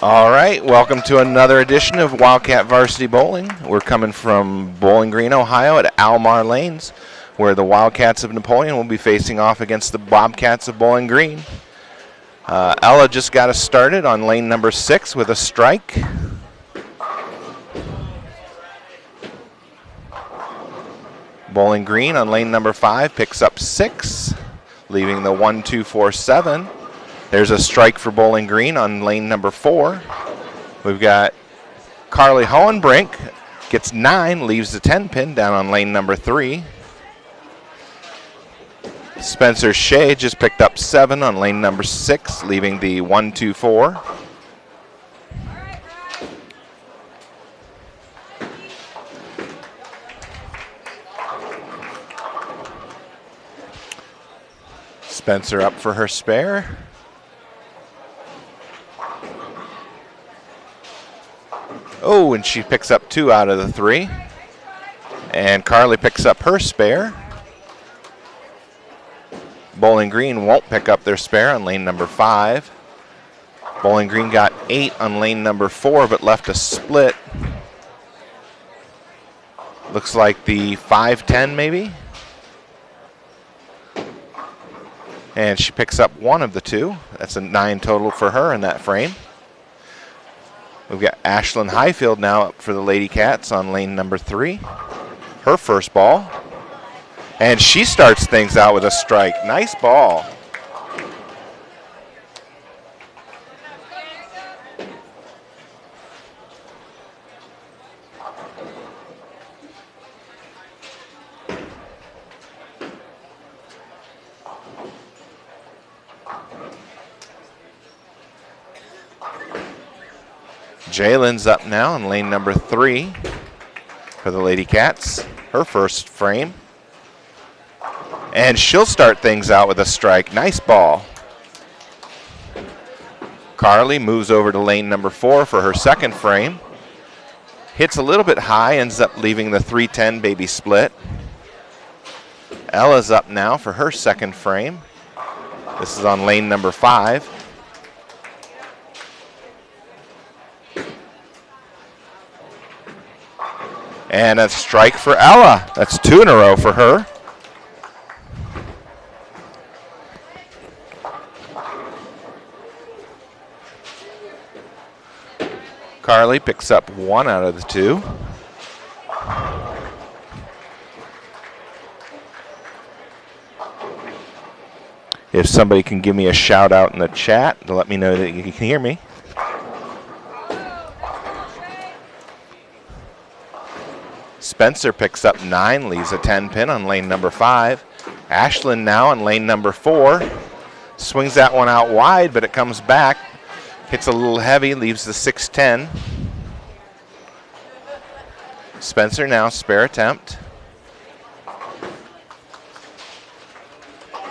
All right, welcome to another edition of Wildcat Varsity Bowling. We're coming from Bowling Green, Ohio at Almar Lanes, where the Wildcats of Napoleon will be facing off against the Bobcats of Bowling Green. Ella just got us started on lane number 6 with a strike. Bowling Green on lane number 5 picks up 6, leaving the 1-2-4-7. There's a strike for Bowling Green on lane number 4. We've got Carly Hohenbrink gets 9, leaves the 10 pin down on lane number 3. Spencer Shea just picked up 7 on lane number 6, leaving the 1-2-4. Spencer up for her spare. Oh, and she picks up 2 out of the 3. And Carly picks up her spare. Bowling Green won't pick up their spare on lane number 5. Bowling Green got 8 on lane number 4, but left a split. Looks like the 5-10 maybe. And she picks up 1 of the 2. That's a 9 total for her in that frame. We've got Ashlyn Highfield now up for the Lady Cats on lane number 3. Her first ball. And she starts things out with a strike. Nice ball. Jalen's up now in lane number 3 for the Lady Cats, her first frame. And she'll start things out with a strike. Nice ball. Carly moves over to lane number 4 for her second frame. Hits a little bit high, ends up leaving the 3-10 baby split. Ella's up now for her second frame. This is on lane number 5. And a strike for Ella. That's 2 in a row for her. Carly picks up 1 out of the 2. If somebody can give me a shout out in the chat to let me know that you can hear me. Spencer picks up 9, leaves a 10 pin on lane number 5. Ashlyn now on lane number 4. Swings that one out wide, but it comes back. Hits a little heavy, leaves the 6-10. Spencer now spare attempt.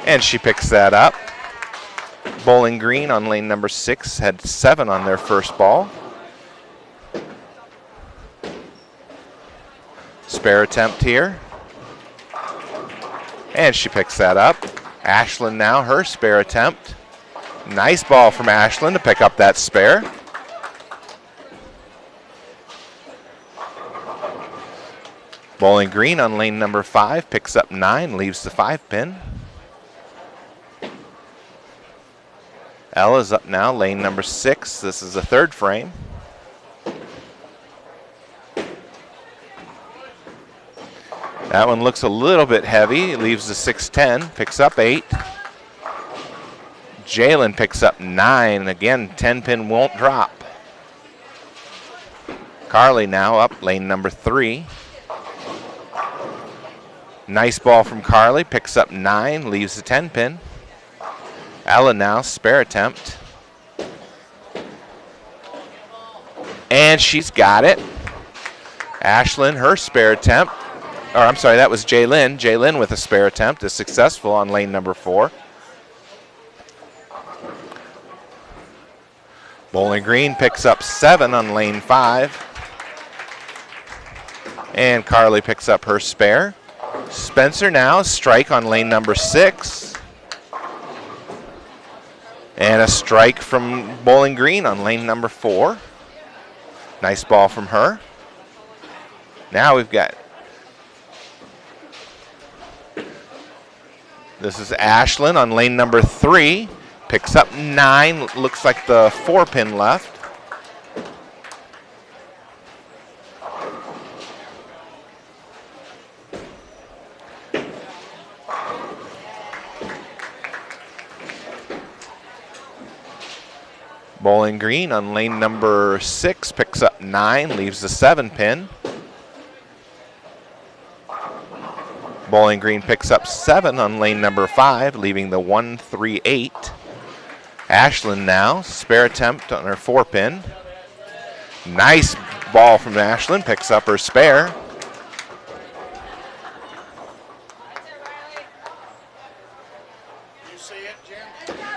And she picks that up. Bowling Green on lane number 6 had 7 on their first ball. Spare attempt here. And she picks that up. Ashlyn now her spare attempt. Nice ball from Ashlyn to pick up that spare. Bowling Green on lane number 5 picks up 9, leaves the 5 pin. Ella's up now, lane number 6. This is the third frame. That one looks a little bit heavy. It leaves the 6-10, picks up 8. Jalen picks up 9. Again, 10 pin won't drop. Carly now up lane number 3. Nice ball from Carly, picks up 9, leaves the 10 pin. Ella now spare attempt. And she's got it. Ashlyn, her spare attempt. Or I'm sorry, that was Jaylin. Jaylin with a spare attempt is successful on lane number 4. Bowling Green picks up 7 on lane 5. And Carly picks up her spare. Spencer now strike on lane number 6. And a strike from Bowling Green on lane number 4. Nice ball from her. Now we've got, this is Ashlyn on lane number 3. Picks up 9, looks like the 4-pin left. Bowling Green on lane number 6 picks up 9, leaves the 7-pin. Bowling Green picks up 7 on lane number 5, leaving the 1-3-8. Ashlyn now, spare attempt on her 4-pin. Nice ball from Ashlyn, picks up her spare.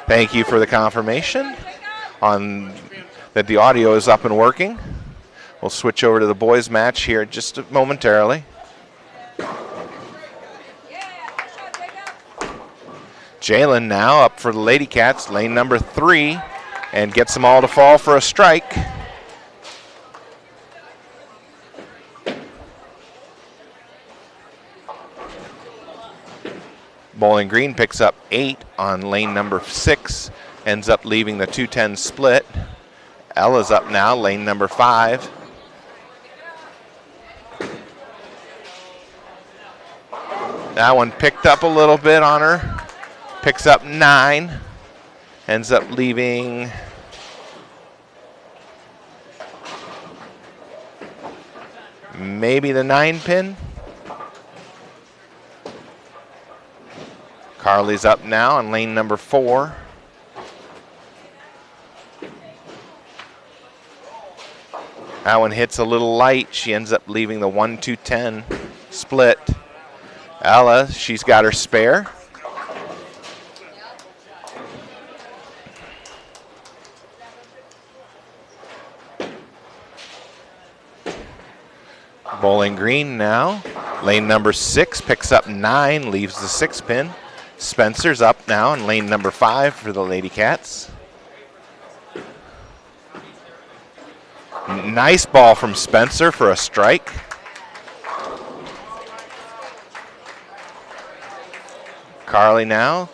Thank you for the confirmation on that the audio is up and working. We'll switch over to the boys match here just momentarily. Jalen now up for the Lady Cats, lane number 3, and gets them all to fall for a strike. Bowling Green picks up 8 on lane number 6, ends up leaving the 2-10 split. Ella's up now, lane number 5. That one picked up a little bit on her. Picks up 9, ends up leaving maybe the 9-pin. Carly's up now on lane number 4. That one hits a little light. She ends up leaving the 1-2-10 split. Ella, she's got her spare. Bowling Green now, lane number 6 picks up 9, leaves the 6-pin. Spencer's up now in lane number 5 for the Lady Cats. Nice ball from Spencer for a strike. Carly now,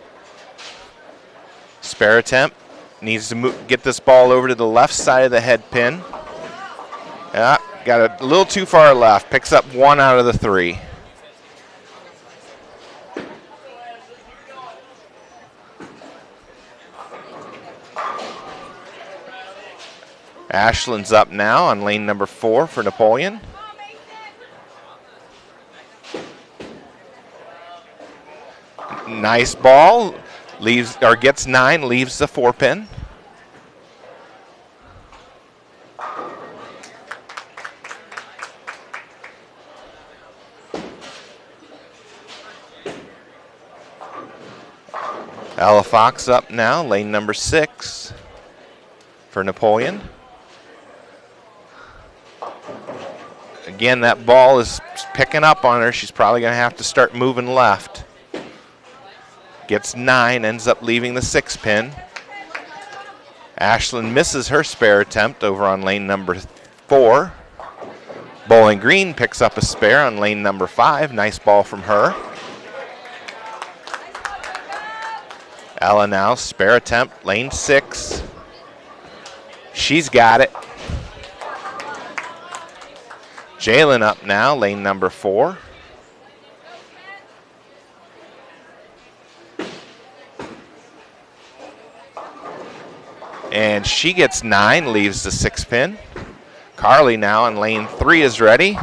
spare attempt, needs to get this ball over to the left side of the head pin. Yeah, got a little too far left, picks up 1 out of the 3. Ashlyn's up now on lane number 4 for Napoleon. Nice ball, leaves or gets 9, leaves the 4-pin. Ella Fox up now, lane number 6 for Napoleon. Again, that ball is picking up on her. She's probably going to have to start moving left. Gets 9, ends up leaving the 6-pin. Ashlyn misses her spare attempt over on lane number 4. Bowling Green picks up a spare on lane number 5. Nice ball from her. Ella now, spare attempt, lane 6. She's got it. Jalen up now, lane number 4. And she gets 9, leaves the 6-pin. Carly now in lane 3 is ready.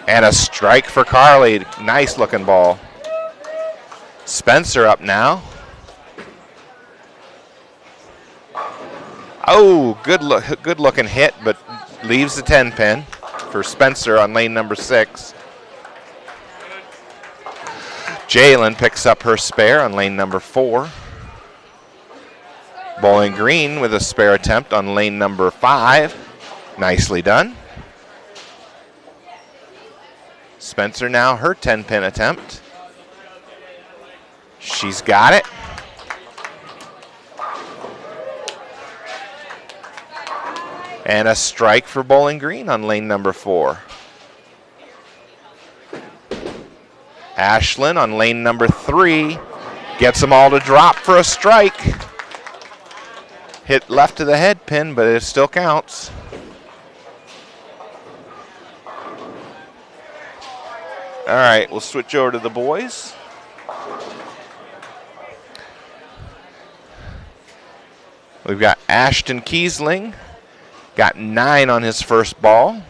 And a strike for Carly. Nice looking ball. Spencer up now. Oh, good looking hit, but leaves the 10-pin for Spencer on lane number 6. Jalen picks up her spare on lane number 4. Bowling Green with a spare attempt on lane number 5. Nicely done. Spencer now her 10-pin attempt. She's got it. And a strike for Bowling Green on lane number 4. Ashland on lane number 3 gets them all to drop for a strike. Hit left of the head pin, but it still counts. All right, we'll switch over to the boys. We've got Ashton Kiesling, got 9 on his first ball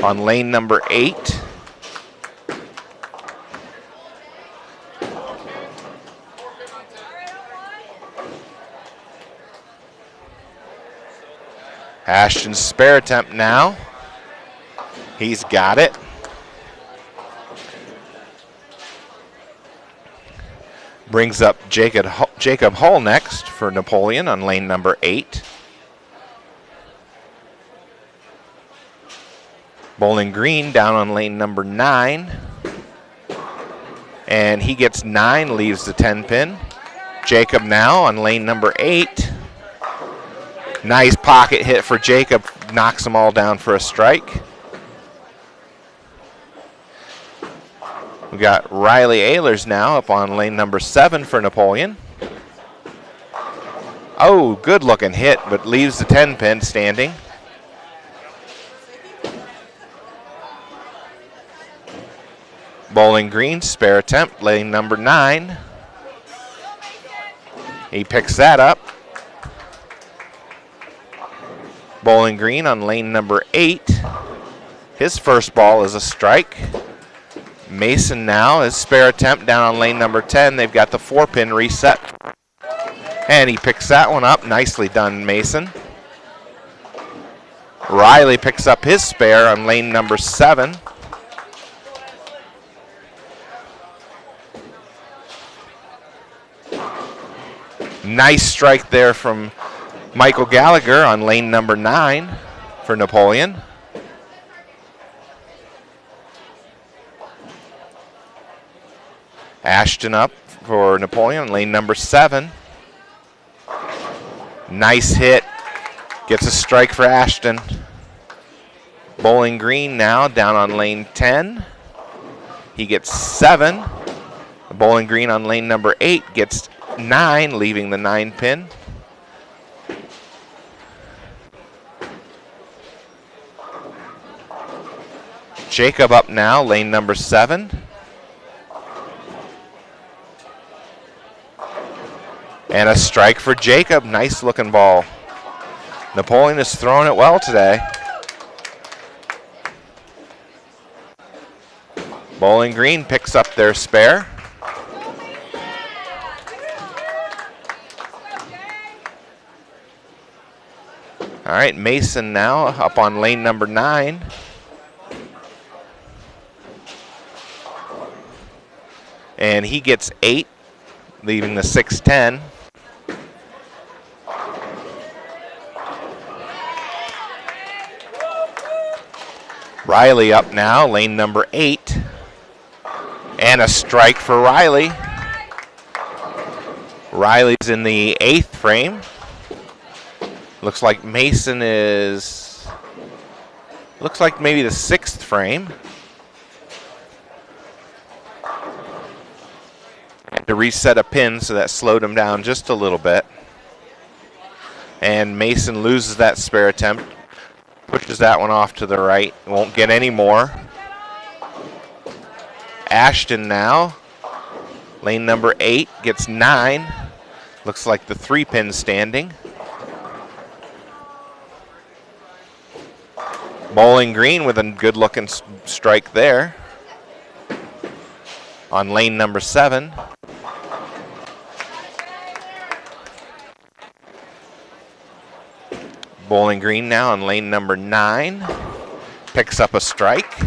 on lane number 8. Ashton's spare attempt now. He's got it. Brings up Jacob Hull next for Napoleon on lane number 8. Bowling Green down on lane number 9. And he gets 9, leaves the 10 pin. Jacob now on lane number 8. Nice pocket hit for Jacob, knocks them all down for a strike. We got Riley Ehlers now up on lane number 7 for Napoleon. Oh, good looking hit, but leaves the 10 pin standing. Bowling Green, spare attempt, lane number 9. He picks that up. Bowling Green on lane number 8. His first ball is a strike. Mason now, his spare attempt down on lane number 10. They've got the 4-pin reset. And he picks that one up. Nicely done, Mason. Riley picks up his spare on lane number 7. Nice strike there from Michael Gallagher on lane number 9 for Napoleon. Ashton up for Napoleon on lane number 7. Nice hit. Gets a strike for Ashton. Bowling Green now down on lane 10. He gets 7. Bowling Green on lane number 8 gets 9, leaving the 9 pin. Jacob up now, lane number 7. And a strike for Jacob. Nice looking ball. Napoleon is throwing it well today. Bowling Green picks up their spare. All right, Mason now up on lane number 9. And he gets 8, leaving the 6-10. Riley up now, lane number 8. And a strike for Riley. Riley's in the 8th frame. Looks like Mason is, looks like maybe the 6th frame. Had to reset a pin, so that slowed him down just a little bit. And Mason loses that spare attempt. Pushes that one off to the right. Won't get any more. Ashton now, lane number 8, gets 9. Looks like the 3-pin standing. Bowling Green with a good looking strike there on lane number 7. Bowling Green now on lane number 9. Picks up a strike.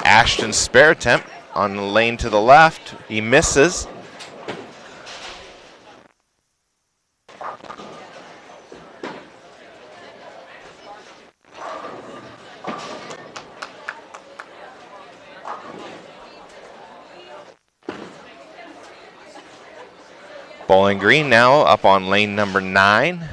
Ashton's spare attempt on the lane to the left. He misses. Bowling Green now up on lane number 9.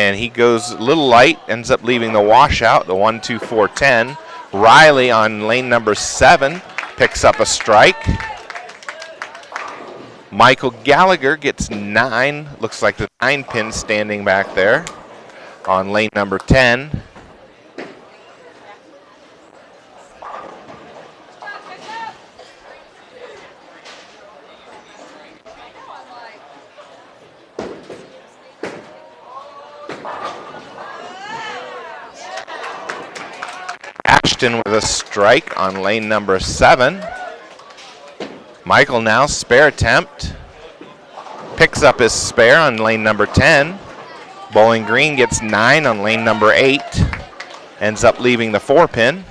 And he goes a little light, ends up leaving the washout, the 1-2-4-10. Riley on lane number 7 picks up a strike. Michael Gallagher gets 9. Looks like the 9 pin standing back there on lane number 10. Ashton with a strike on lane number 7. Michael now spare attempt. Picks up his spare on lane number 10. Bowling Green gets 9 on lane number 8. Ends up leaving the 4 pin.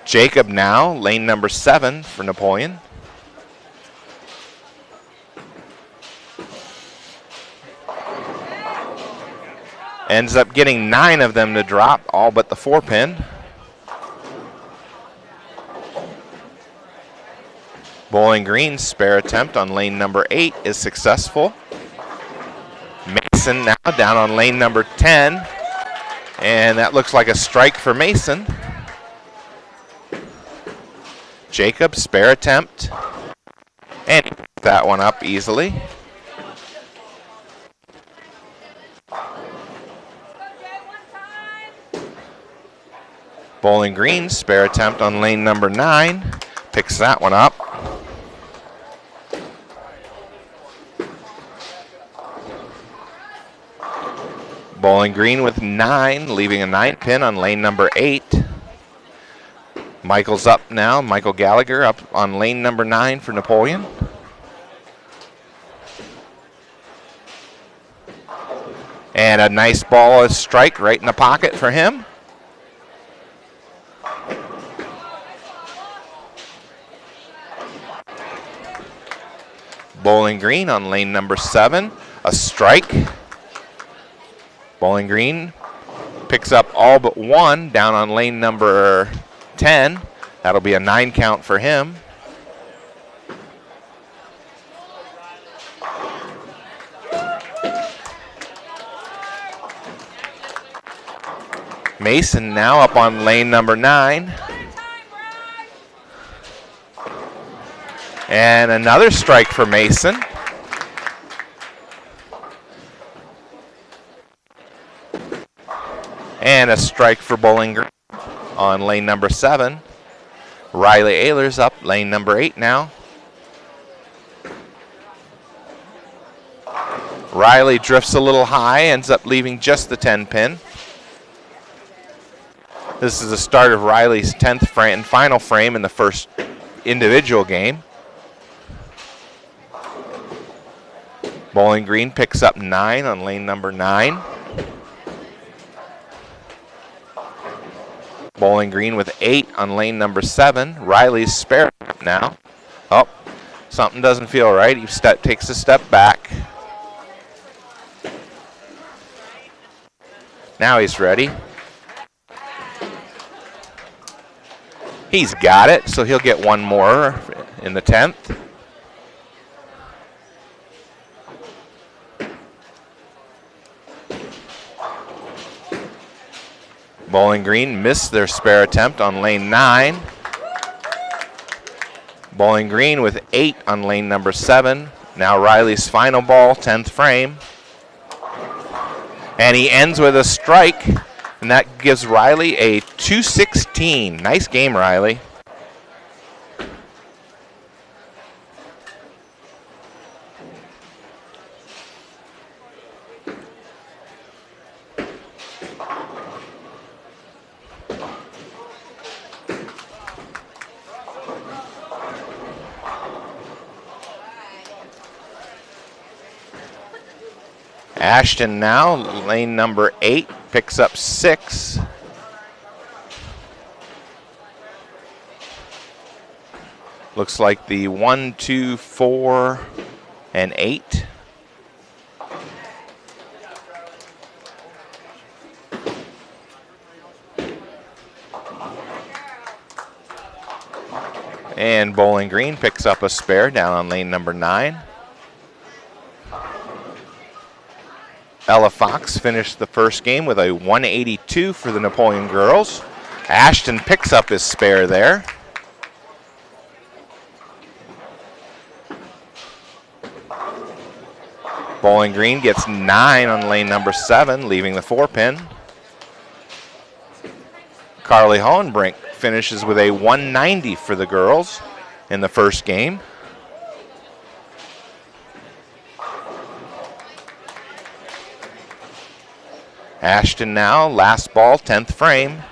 Jacob now, lane number 7 for Napoleon. Ends up getting 9 of them to drop, all but the 4 pin. Bowling Green's spare attempt on lane number 8 is successful. Mason now down on lane number 10. And that looks like a strike for Mason. Jacob, spare attempt. And he picked that one up easily. Bowling Green, spare attempt on lane number 9. Picks that one up. Bowling Green with 9, leaving a 9 pin on lane number 8. Michael's up now. Michael Gallagher up on lane number 9 for Napoleon. And a nice ball, a strike right in the pocket for him. Bowling Green on lane number 7, a strike. Bowling Green picks up all but 1 down on lane number 10. That'll be a 9 count for him. Mason now up on lane number 9. And another strike for Mason. And a strike for Bowling Green on lane number 7. Riley Ehlers up lane number 8 now. Riley drifts a little high, ends up leaving just the 10 pin. This is the start of Riley's 10th frame and final frame in the first individual game. Bowling Green picks up 9 on lane number 9. Bowling Green with 8 on lane number 7. Riley's spare now. Oh, something doesn't feel right. He takes a step back. Now he's ready. He's got it, so he'll get 1 more in the 10th. Bowling Green missed their spare attempt on lane 9. Bowling Green with 8 on lane number 7. Now Riley's final ball, 10th frame. And he ends with a strike, and that gives Riley a 216. Nice game, Riley. Ashton now, lane number 8, picks up 6. Looks like the 1, 2, 4, and 8. And Bowling Green picks up a spare down on lane number 9. Ella Fox finished the first game with a 182 for the Napoleon girls. Ashton picks up his spare there. Bowling Green gets 9 on lane number 7, leaving the 4-pin. Carly Hohenbrink finishes with a 190 for the girls in the first game. Ashton now, last ball, 10th frame.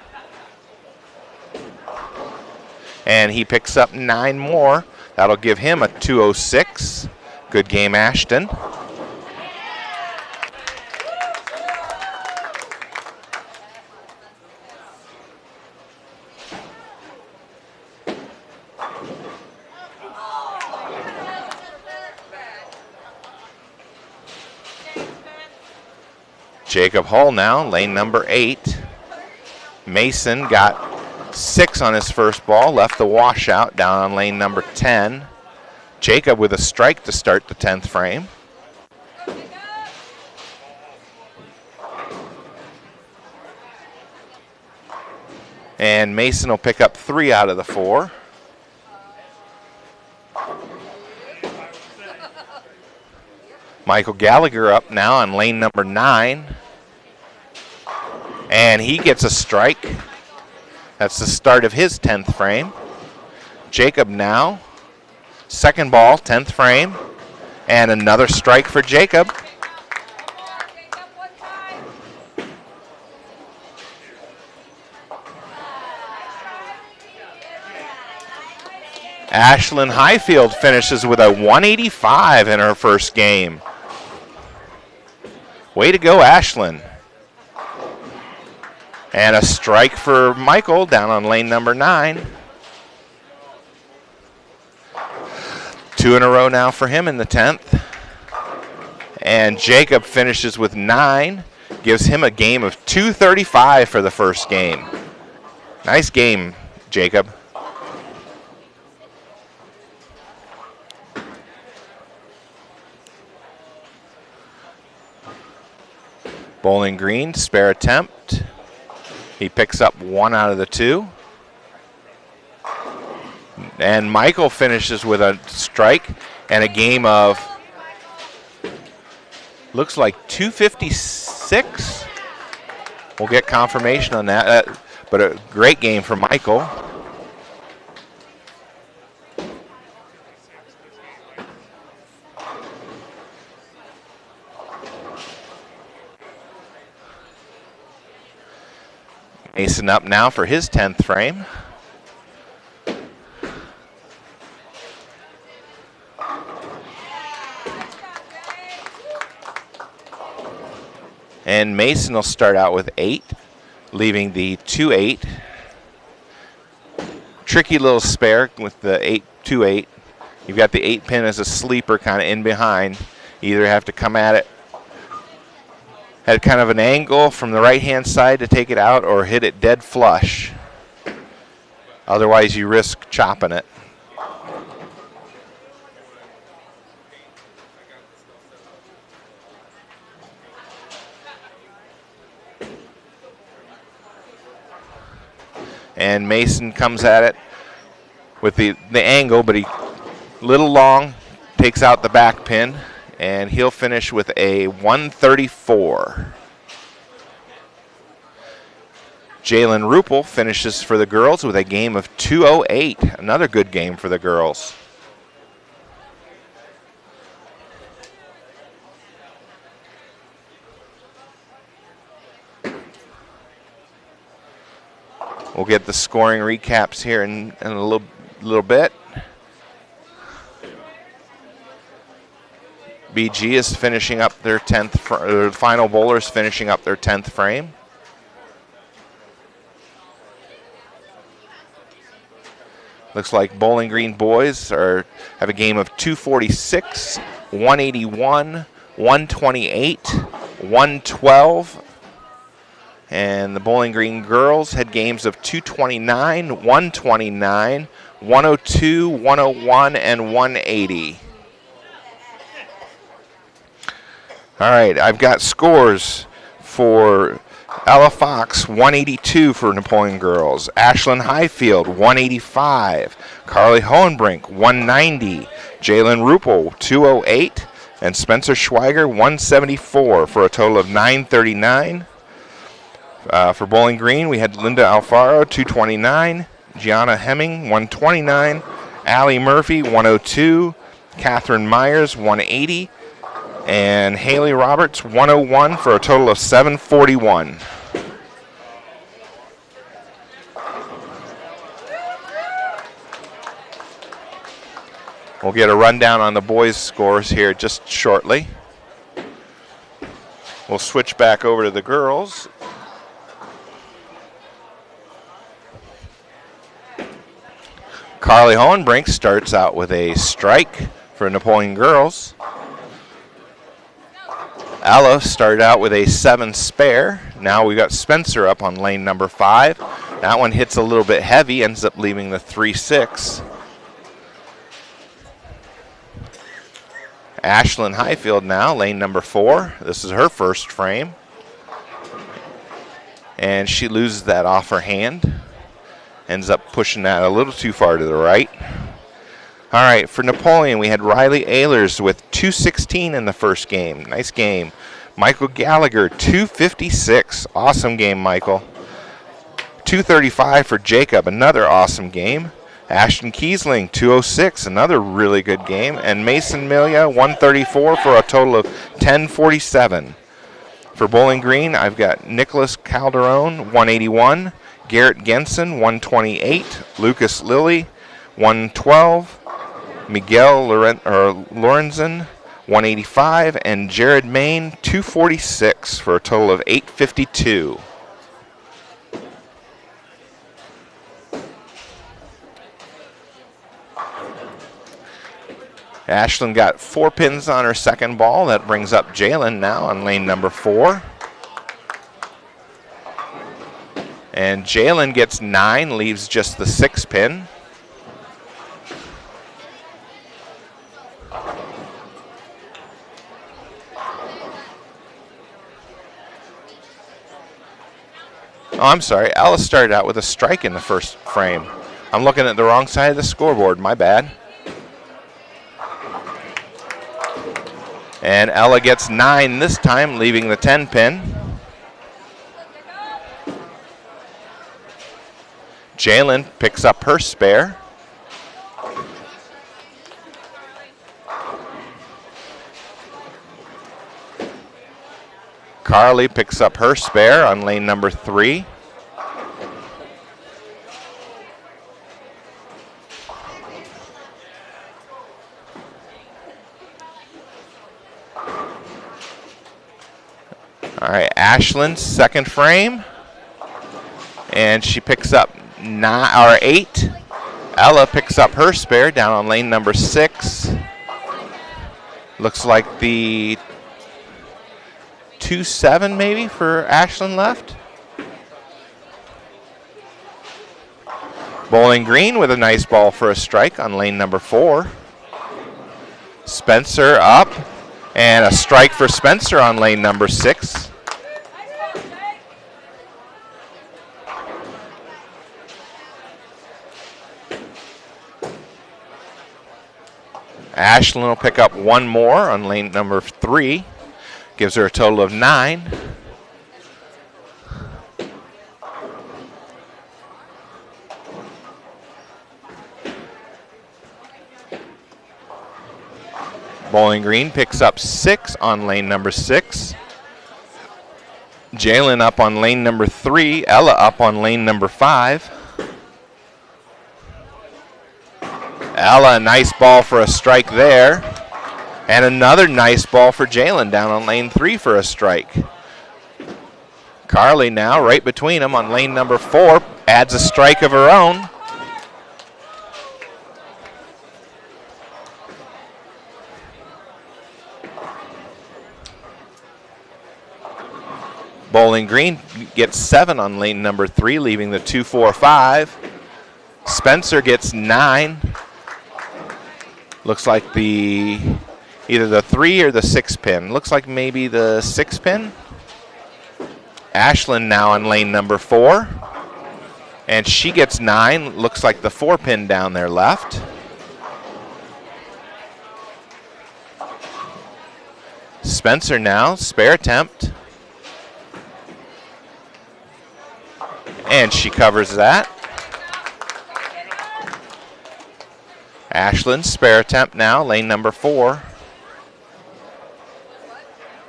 And he picks up 9 more. That'll give him a 206. Good game, Ashton. Jacob Hull now, lane number 8. Mason got 6 on his first ball, left the washout down on lane number 10. Jacob with a strike to start the 10th frame. And Mason will pick up 3 out of the 4. Michael Gallagher up now on lane number 9. And he gets a strike. That's the start of his 10th frame. Jacob now, second ball, 10th frame. And another strike for Jacob. Ashlyn Highfield finishes with a 185 in her first game. Way to go, Ashlyn. And a strike for Michael down on lane number 9. 2 in a row now for him in the 10th. And Jacob finishes with 9. Gives him a game of 235 for the first game. Nice game, Jacob. Bowling Green, spare attempt. He picks up 1 out of the 2. And Michael finishes with a strike and a game of, looks like 256. We'll get confirmation on that, but a great game for Michael. Mason up now for his 10th frame. And Mason will start out with 8, leaving the 2-8. Tricky little spare with the 8-2-8. You've got the 8-pin as a sleeper kind of in behind. You either have to come at it at kind of an angle from the right-hand side to take it out or hit it dead flush. Otherwise, you risk chopping it. And Mason comes at it with the angle, but he little long, takes out the back pin, and he'll finish with a 134. Jalen Rupel finishes for the girls with a game of 208. Another good game for the girls. We'll get the scoring recaps here in a little bit. BG is finishing up their 10th, final bowlers finishing up their 10th frame. Looks like Bowling Green boys have a game of 246, 181, 128, 112. And the Bowling Green girls had games of 229, 129, 102, 101, and 180. All right, I've got scores for Ella Fox, 182 for Napoleon girls. Ashlyn Highfield, 185. Carly Hohenbrink, 190. Jalen Rupel, 208. And Spencer Schweiger, 174 for a total of 939. For Bowling Green, we had Linda Alfaro, 229. Gianna Hemming, 129. Allie Murphy, 102. Catherine Myers, 180. And Haley Roberts, 101 for a total of 741. We'll get a rundown on the boys' scores here just shortly. We'll switch back over to the girls. Carly Hohenbrink starts out with a strike for Napoleon girls. Ella started out with a 7 spare. Now we got Spencer up on lane number 5. That one hits a little bit heavy, ends up leaving the 3-6. Ashlyn Highfield now, lane number 4. This is her first frame. And she loses that off her hand. Ends up pushing that a little too far to the right. All right, for Napoleon, we had Riley Ehlers with 216 in the first game. Nice game. Michael Gallagher, 256. Awesome game, Michael. 235 for Jacob, another awesome game. Ashton Kiesling, 206, another really good game. And Mason Milia, 134 for a total of 1047. For Bowling Green, I've got Nicholas Calderon, 181. Garrett Genson, 128. Lucas Lilly, 112. Miguel Lorenzen, 185. And Jared Main, 246 for a total of 852. Ashlyn got 4 pins on her second ball. That brings up Jalen now on lane number 4. And Jalen gets 9, leaves just the 6 pin. Oh, I'm sorry. Ella started out with a strike in the first frame. I'm looking at the wrong side of the scoreboard. My bad. And Ella gets 9 this time, leaving the 10 pin. Jalen picks up her spare. Carly picks up her spare on lane number 3. All right, Ashlyn's second frame, and she picks up 8. Ella picks up her spare down on lane number 6. Looks like the 2-7 maybe for Ashlyn left. Bowling Green with a nice ball for a strike on lane number 4. Spencer up, and a strike for Spencer on lane number 6. Ashlyn will pick up 1 more on lane number 3. Gives her a total of 9. Bowling Green picks up 6 on lane number 6. Jalen up on lane number 3. Ella up on lane number 5. Ella, a nice ball for a strike there. And another nice ball for Jalen down on lane 3 for a strike. Carly now right between them on lane number 4, adds a strike of her own. Bowling Green gets 7 on lane number 3, leaving the 2-4-5. Spencer gets 9. Looks like the either the 3 or the 6 pin. Looks like maybe the 6 pin. Ashlyn now on lane number 4. And she gets 9. Looks like the 4 pin down there left. Spencer now, spare attempt. And she covers that. Ashlyn, spare attempt now, lane number 4.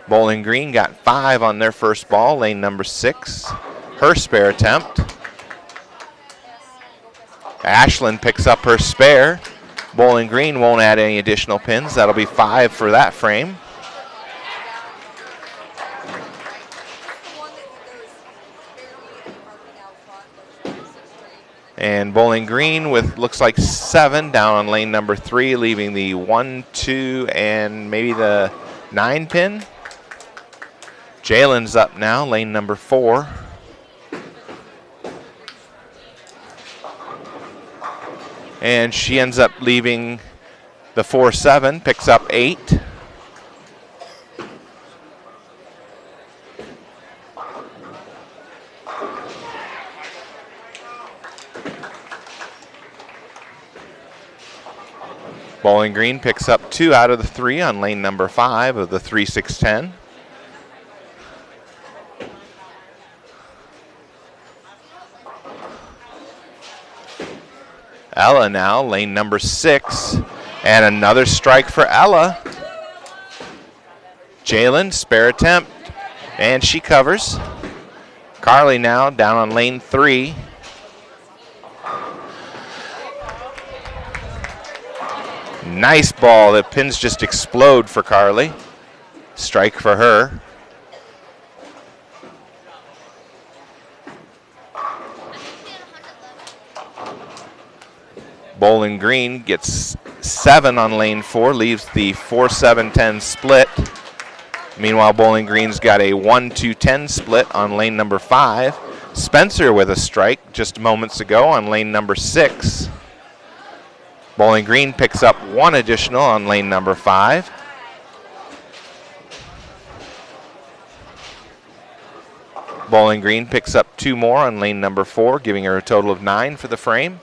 Bowling Green got 5 on their first ball, lane number 6. Her spare attempt. Ashlyn picks up her spare. Bowling Green won't add any additional pins. That'll be 5 for that frame. And Bowling Green with looks like 7 down on lane number 3, leaving the 1, 2, and maybe the 9 pin. Jalen's up now, lane number 4. And she ends up leaving the 4, 7, picks up 8. Bowling Green picks up 2 out of the 3 on lane number 5 of the 3, 6, 10. Ella now, lane number 6, and another strike for Ella. Jalen, spare attempt, and she covers. Carly now down on lane 3. Nice ball. The pins just explode for Carly. Strike for her. Bowling Green gets 7 on lane 4, leaves the 4, 7, 10 split. Meanwhile, Bowling Green's got a 1, 2, 10 split on lane number 5. Spencer with a strike just moments ago on lane number 6. Bowling Green picks up 1 additional on lane number 5. Bowling Green picks up 2 more on lane number 4, giving her a total of 9 for the frame.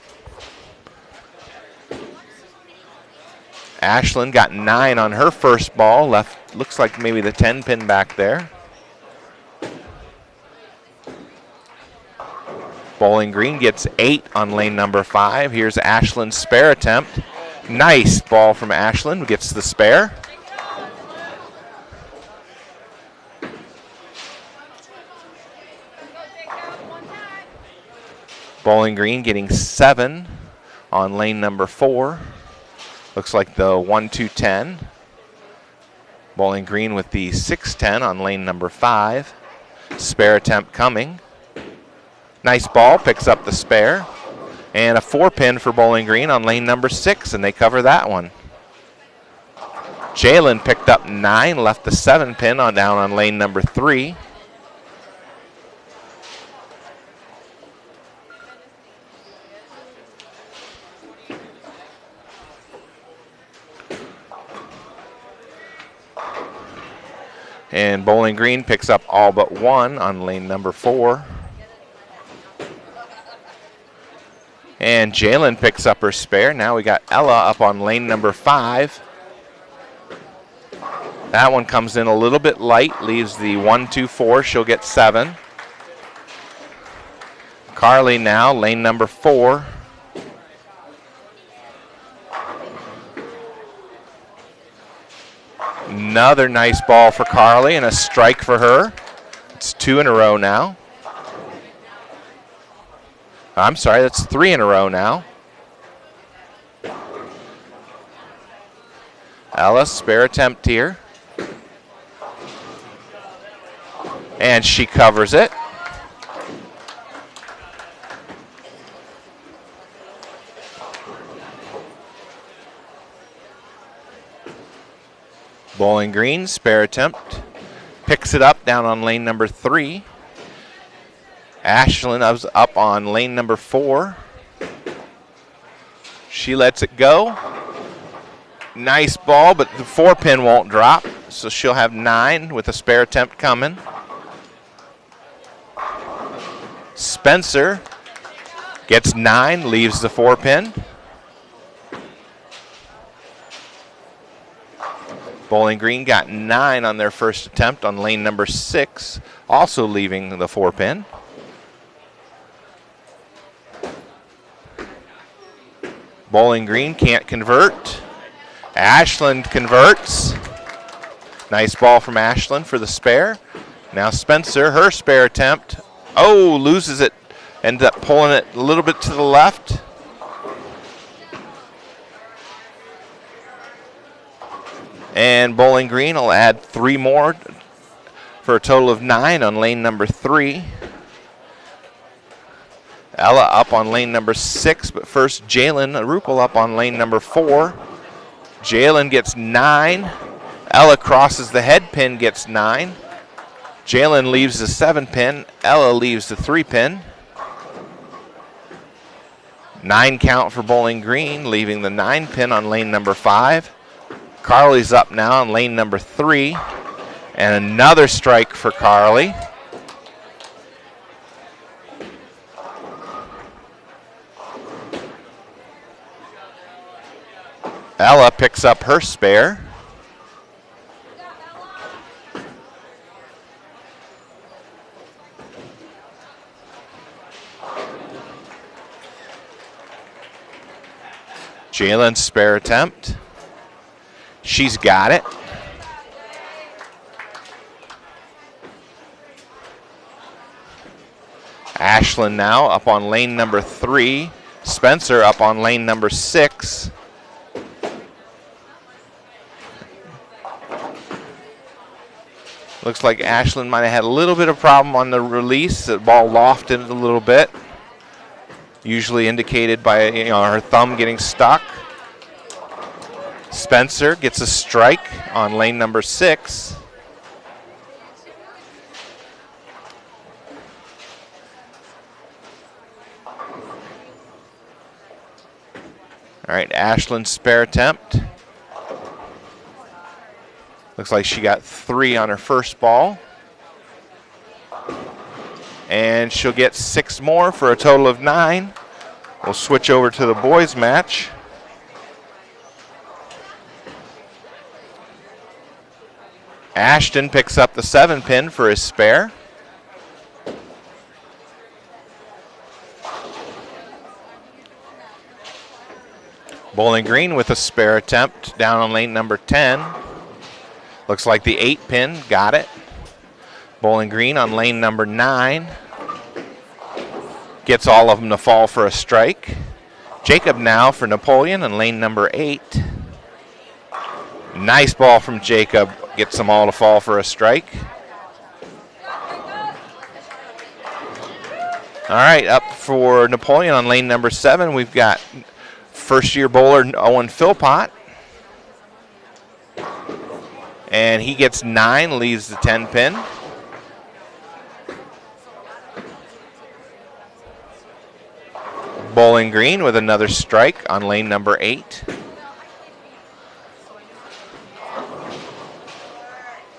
Ashlyn got 9 on her first ball, left looks like maybe the 10 pin back there. Bowling Green gets 8 on lane number 5. Here's Ashlyn's spare attempt. Nice ball from Ashlyn, gets the spare. Bowling Green getting 7 on lane number 4. Looks like the 1, 2, 10. Bowling Green with the 6, 10 on lane number 5. Spare attempt coming. Nice ball, picks up the spare. And a 4 pin for Bowling Green on lane number 6, and they cover that one. Jalen picked up 9, left the 7 pin on down on lane number 3. And Bowling Green picks up all but 1 on lane number 4. And Jalen picks up her spare. Now we got Ella up on lane number 5. That one comes in a little bit light, leaves the 1, 2, 4. She'll get 7. Carly now, lane number 4. Another nice ball for Carly and a strike for her. It's 2 in a row now. I'm sorry, that's 3 in a row now. Alice, spare attempt here. And she covers it. Bowling Green, spare attempt. Picks it up down on lane number 3. Ashlyn is up on lane number 4. She lets it go. Nice ball, but the 4-pin won't drop, so she'll have 9 with a spare attempt coming. Spencer gets 9, leaves the 4-pin. Bowling Green got 9 on their first attempt on lane number 6, also leaving the 4-pin. Bowling Green can't convert. Ashland converts. Nice ball from Ashland for the spare. Now Spencer, her spare attempt. Oh, loses it. Ends up pulling it a little bit to the left. And Bowling Green will add 3 more for a total of 9 on lane number 3. Ella up on lane number 6, but first Jalen Arupel up on lane number 4. Jalen gets 9. Ella crosses the head pin, gets 9. Jalen leaves the 7-pin. Ella leaves the 3-pin. 9 count for Bowling Green, leaving the 9-pin on lane number 5. Carly's up now on lane number 3. And another strike for Carly. Ella picks up her spare. Jalen's spare attempt. She's got it. Ashland now up on lane number 3. Spencer up on lane number 6. Looks like Ashland might have had a little bit of problem on the release. The ball lofted a little bit. Usually indicated by her thumb getting stuck. Spencer gets a strike on lane number 6. All right, Ashland's spare attempt. Looks like she got 3 on her first ball. And she'll get 6 more for a total of 9. We'll switch over to the boys match. Ashton picks up the 7-pin for his spare. Bowling Green with a spare attempt down on lane number 10. Looks like the 8-pin got it. Bowling Green on lane number 9. Gets all of them to fall for a strike. Jacob now for Napoleon on lane number 8. Nice ball from Jacob. Gets them all to fall for a strike. All right, up for Napoleon on lane number 7, we've got first-year bowler Owen Philpott. And he gets 9, leaves the 10-pin. Bowling Green with another strike on lane number 8.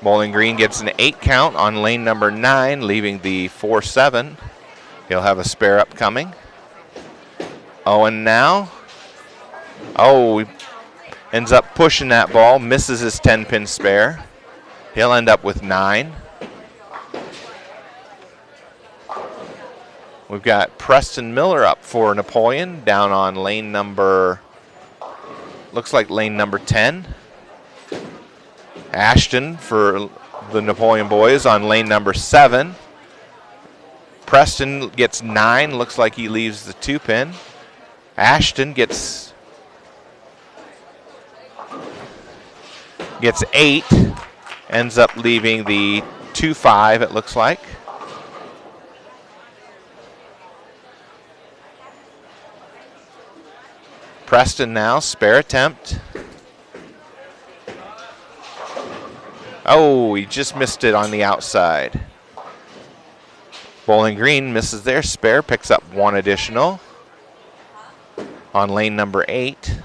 Bowling Green gets an 8 count on lane number 9, leaving the 4-7. He'll have a spare upcoming. Owen now. Oh, he ends up pushing that ball, misses his 10-pin spare. He'll end up with 9. We've got Preston Miller up for Napoleon down on lane number, looks like lane number 10. Ashton for the Napoleon boys on lane number 7. Preston gets 9, looks like he leaves the 2-pin. Ashton gets 8, ends up leaving the 2-5, it looks like. Preston now, spare attempt. Oh, he just missed it on the outside. Bowling Green misses their spare, picks up 1 additional on lane number 8.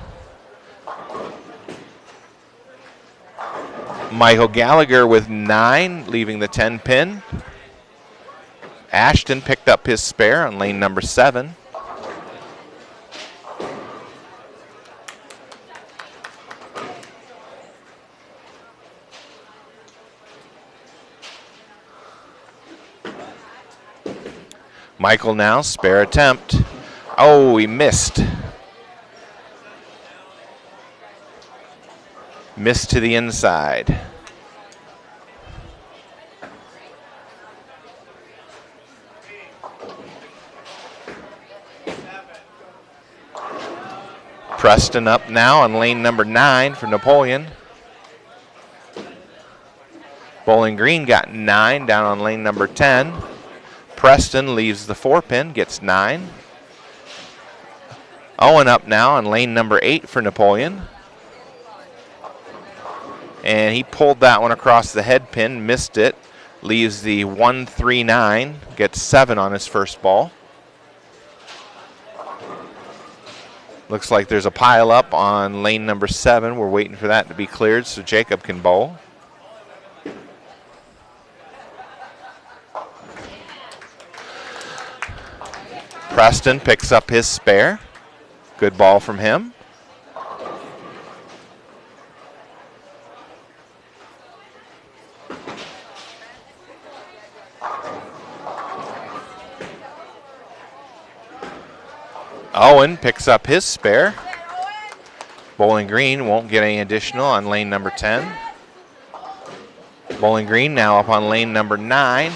Michael Gallagher with 9, leaving the 10 pin. Ashton picked up his spare on lane number 7. Michael now, spare attempt. Oh, he missed. Missed to the inside. Preston up now on lane number 9 for Napoleon. Bowling Green got 9 down on lane number 10. Preston leaves the 4 pin, gets 9. Owen up now on lane number 8 for Napoleon. And he pulled that one across the head pin, missed it. Leaves the 139, gets 7 on his first ball. Looks like there's a pile up on lane number 7. We're waiting for that to be cleared so Jacob can bowl. Preston picks up his spare. Good ball from him. Owen picks up his spare. Bowling Green won't get any additional on lane number 10. Bowling Green now up on lane number 9.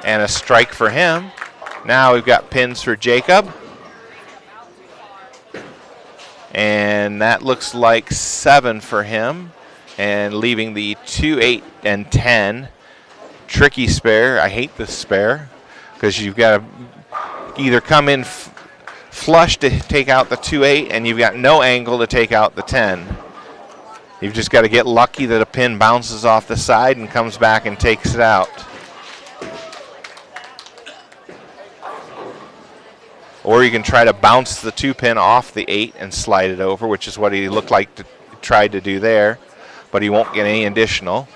And a strike for him. Now we've got pins for Jacob. And that looks like 7 for him. And leaving the 2, 8, and 10. Tricky spare. I hate this spare because you've got to either come in flush to take out the 2-8, and you've got no angle to take out the 10. You've just got to get lucky that a pin bounces off the side and comes back and takes it out. Or you can try to bounce the 2 pin off the 8 and slide it over, which is what he looked like to tried to do there, but he won't get any additional.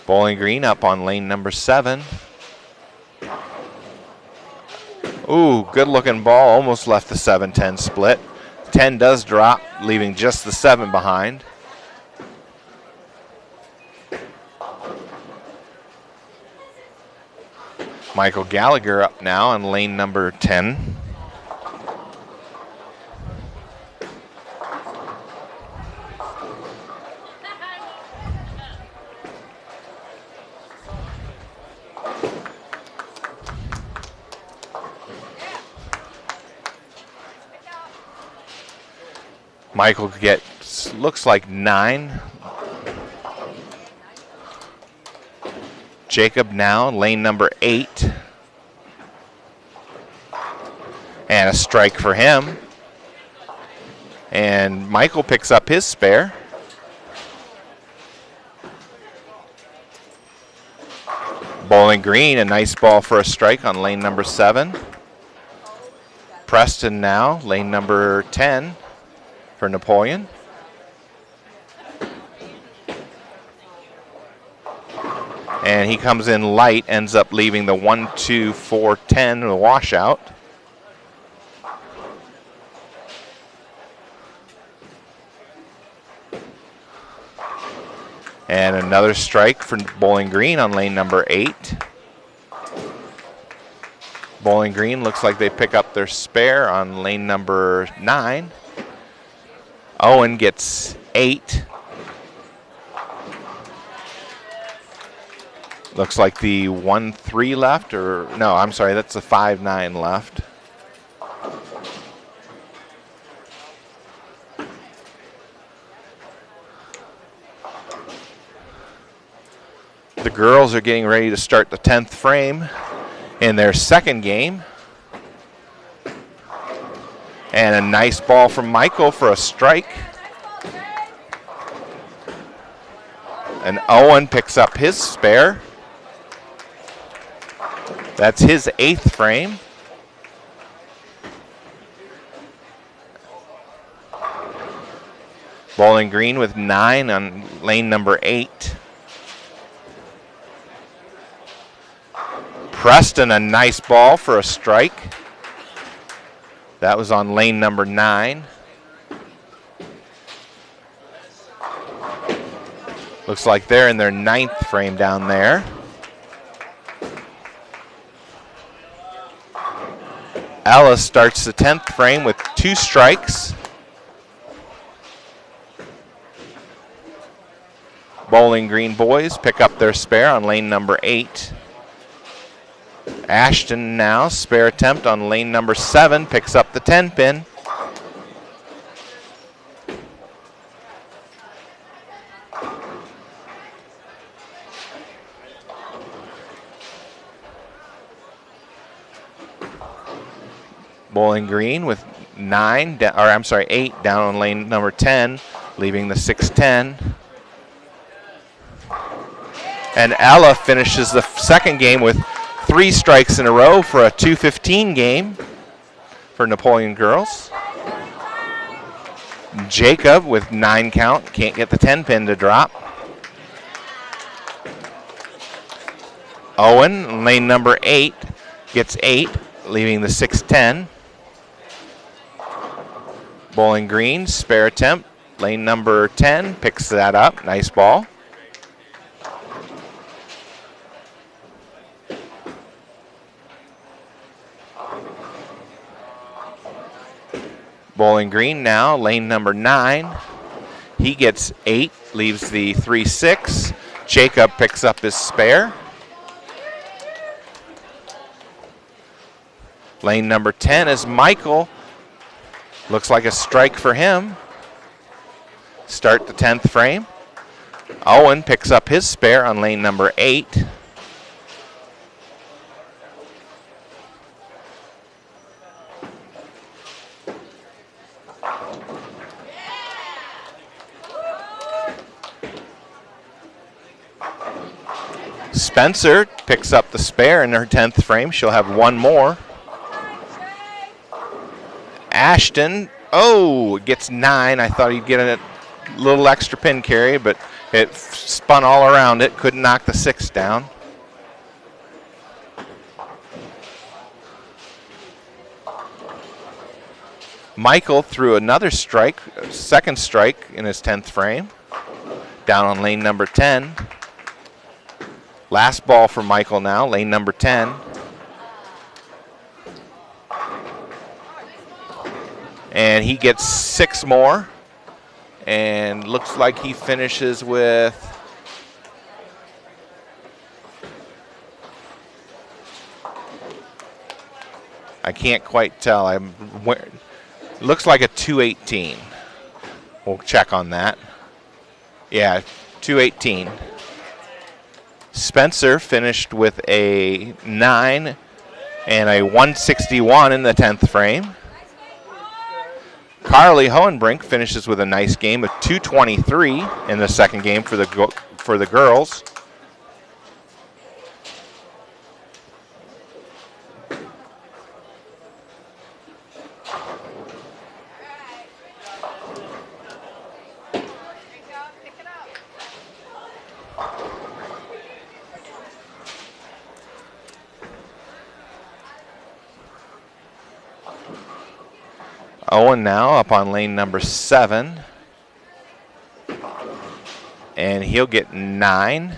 Bowling Green up on lane number 7. Ooh, good looking ball, almost left the 7-10 split. 10 does drop, leaving just the 7 behind. Michael Gallagher up now on lane number 10. Michael gets, looks like 9. Jacob now, lane number 8. And a strike for him. And Michael picks up his spare. Bowling Green, a nice ball for a strike on lane number 7. Preston now, lane number 10. For Napoleon. And he comes in light, ends up leaving the 1, 2, 4, 10, the washout. And another strike for Bowling Green on lane number 8. Bowling Green looks like they pick up their spare on lane number 9. Owen gets 8. Looks like the 1-3 left, or no, I'm sorry, that's a 5-9 left. The girls are getting ready to start the 10th frame in their second game. And a nice ball from Michael for a strike. And Owen picks up his spare. That's his 8th frame. Bowling Green with 9 on lane number 8. Preston, a nice ball for a strike. That was on lane number 9. Looks like they're in their 9th frame down there. Ellis starts the 10th frame with 2 strikes. Bowling Green boys pick up their spare on lane number 8. Ashton now, spare attempt on lane number 7, picks up the 10 pin. Bowling Green with 8 down on lane number 10, leaving the 6-10. And Ella finishes the second game with 3 strikes in a row for a 2-15 game for Napoleon girls. Jacob with 9 count, can't get the 10 pin to drop. Owen, lane number 8, gets 8, leaving the 6-10. Bowling Green, spare attempt, lane number 10, picks that up, nice ball. Bowling Green now, lane number 9. He gets 8, leaves the 3-6. Jacob picks up his spare. Lane number 10 is Michael. Looks like a strike for him. Start the 10th frame. Owen picks up his spare on lane number 8. Spencer picks up the spare in her 10th frame. She'll have 1 more. Ashton, gets 9. I thought he'd get a little extra pin carry, but it spun all around it. Couldn't knock the 6 down. Michael threw another strike, second strike in his 10th frame, down on lane number 10. Last ball for Michael now, lane number 10. And he gets 6 more. And looks like he finishes with I can't quite tell. Looks like a 218. We'll check on that. Yeah, 218. Spencer finished with a 9 and a 161 in the 10th frame. Carly Hohenbrink finishes with a nice game of 223 in the second game for the girls. Owen now up on lane number 7. And he'll get 9.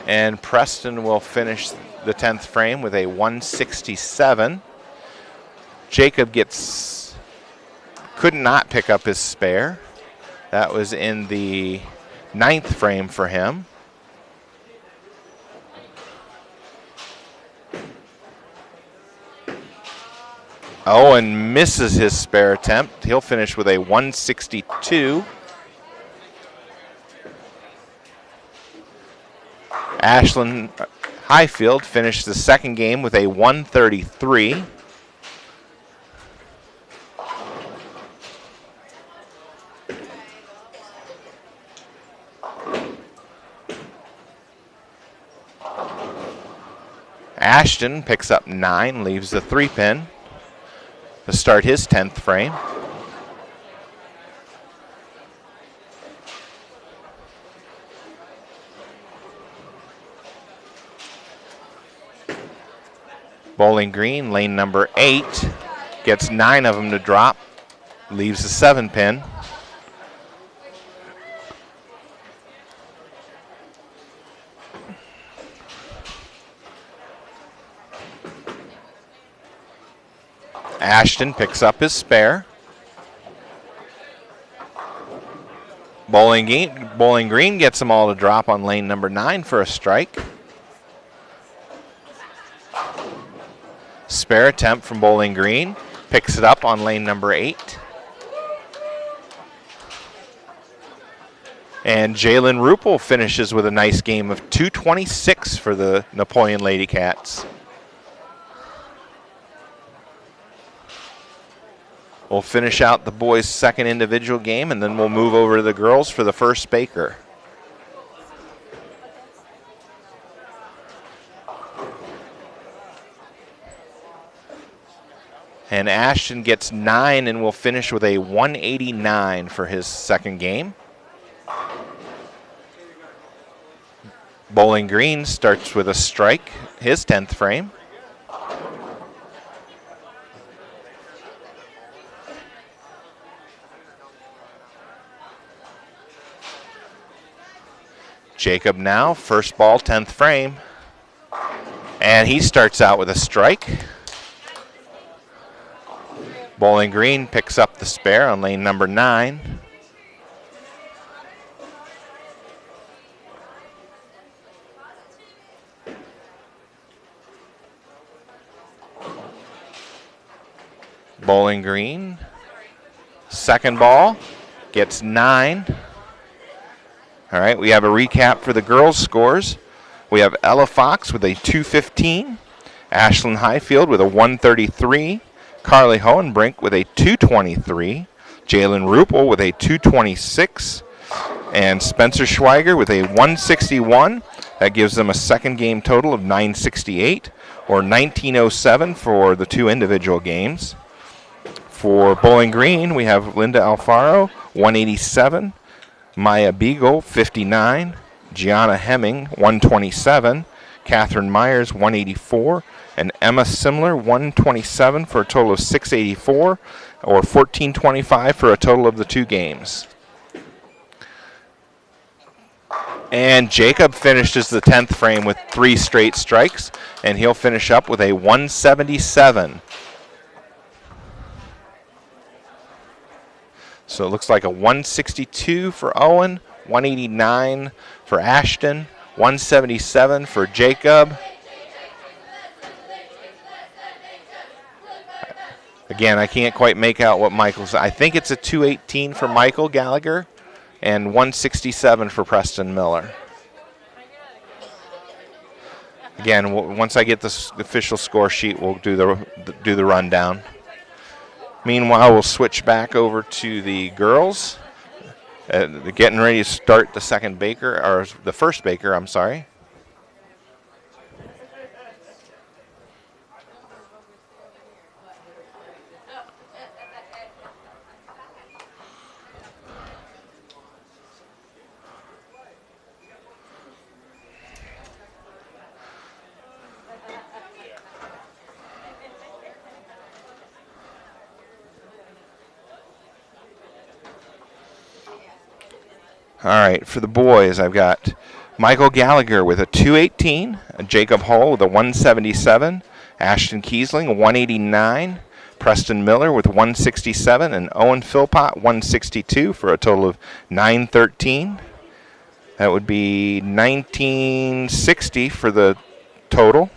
And Preston will finish the 10th frame with a 167. Jacob could not pick up his spare. That was in the 9th frame for him. Owen misses his spare attempt. He'll finish with a 162. Ashlyn Highfield finished the second game with a 133. Ashton picks up 9, leaves the 3-pin to start his 10th frame. Bowling Green, lane number 8, gets 9 of them to drop, leaves the 7-pin. Ashton picks up his spare. Bowling Green gets them all to drop on lane number 9 for a strike. Spare attempt from Bowling Green. Picks it up on lane number 8. And Jalen Rupel finishes with a nice game of 226 for the Napoleon Lady Cats. We'll finish out the boys' second individual game, and then we'll move over to the girls for the first Baker. And Ashton gets 9 and will finish with a 189 for his second game. Bowling Green starts with a strike, his 10th frame. Jacob now, first ball, 10th frame. And he starts out with a strike. Bowling Green picks up the spare on lane number 9. Bowling Green, second ball, gets 9. All right, we have a recap for the girls' scores. We have Ella Fox with a 215, Ashlyn Highfield with a 133, Carly Hohenbrink with a 223, Jalen Rupel with a 226, and Spencer Schweiger with a 161. That gives them a second game total of 968, or 1907 for the two individual games. For Bowling Green, we have Linda Alfaro, 187, Maya Beagle, 59, Gianna Hemming, 127, Catherine Myers, 184, and Emma Simler, 127 for a total of 684, or 1425 for a total of the two games. And Jacob finishes the 10th frame with 3 straight strikes, and he'll finish up with a 177. So it looks like a 162 for Owen, 189 for Ashton, 177 for Jacob. Again, I can't quite make out what Michael's. I think it's a 218 for Michael Gallagher and 167 for Preston Miller. Again, once I get the official score sheet, we'll do the rundown. Meanwhile, we'll switch back over to the girls. Getting ready to start the second Baker, or the first Baker, I'm sorry. All right, for the boys, I've got Michael Gallagher with a 218, Jacob Hull with a 177, Ashton Kiesling a 189, Preston Miller with 167, and Owen Philpott 162 for a total of 913. That would be 1960 for the total.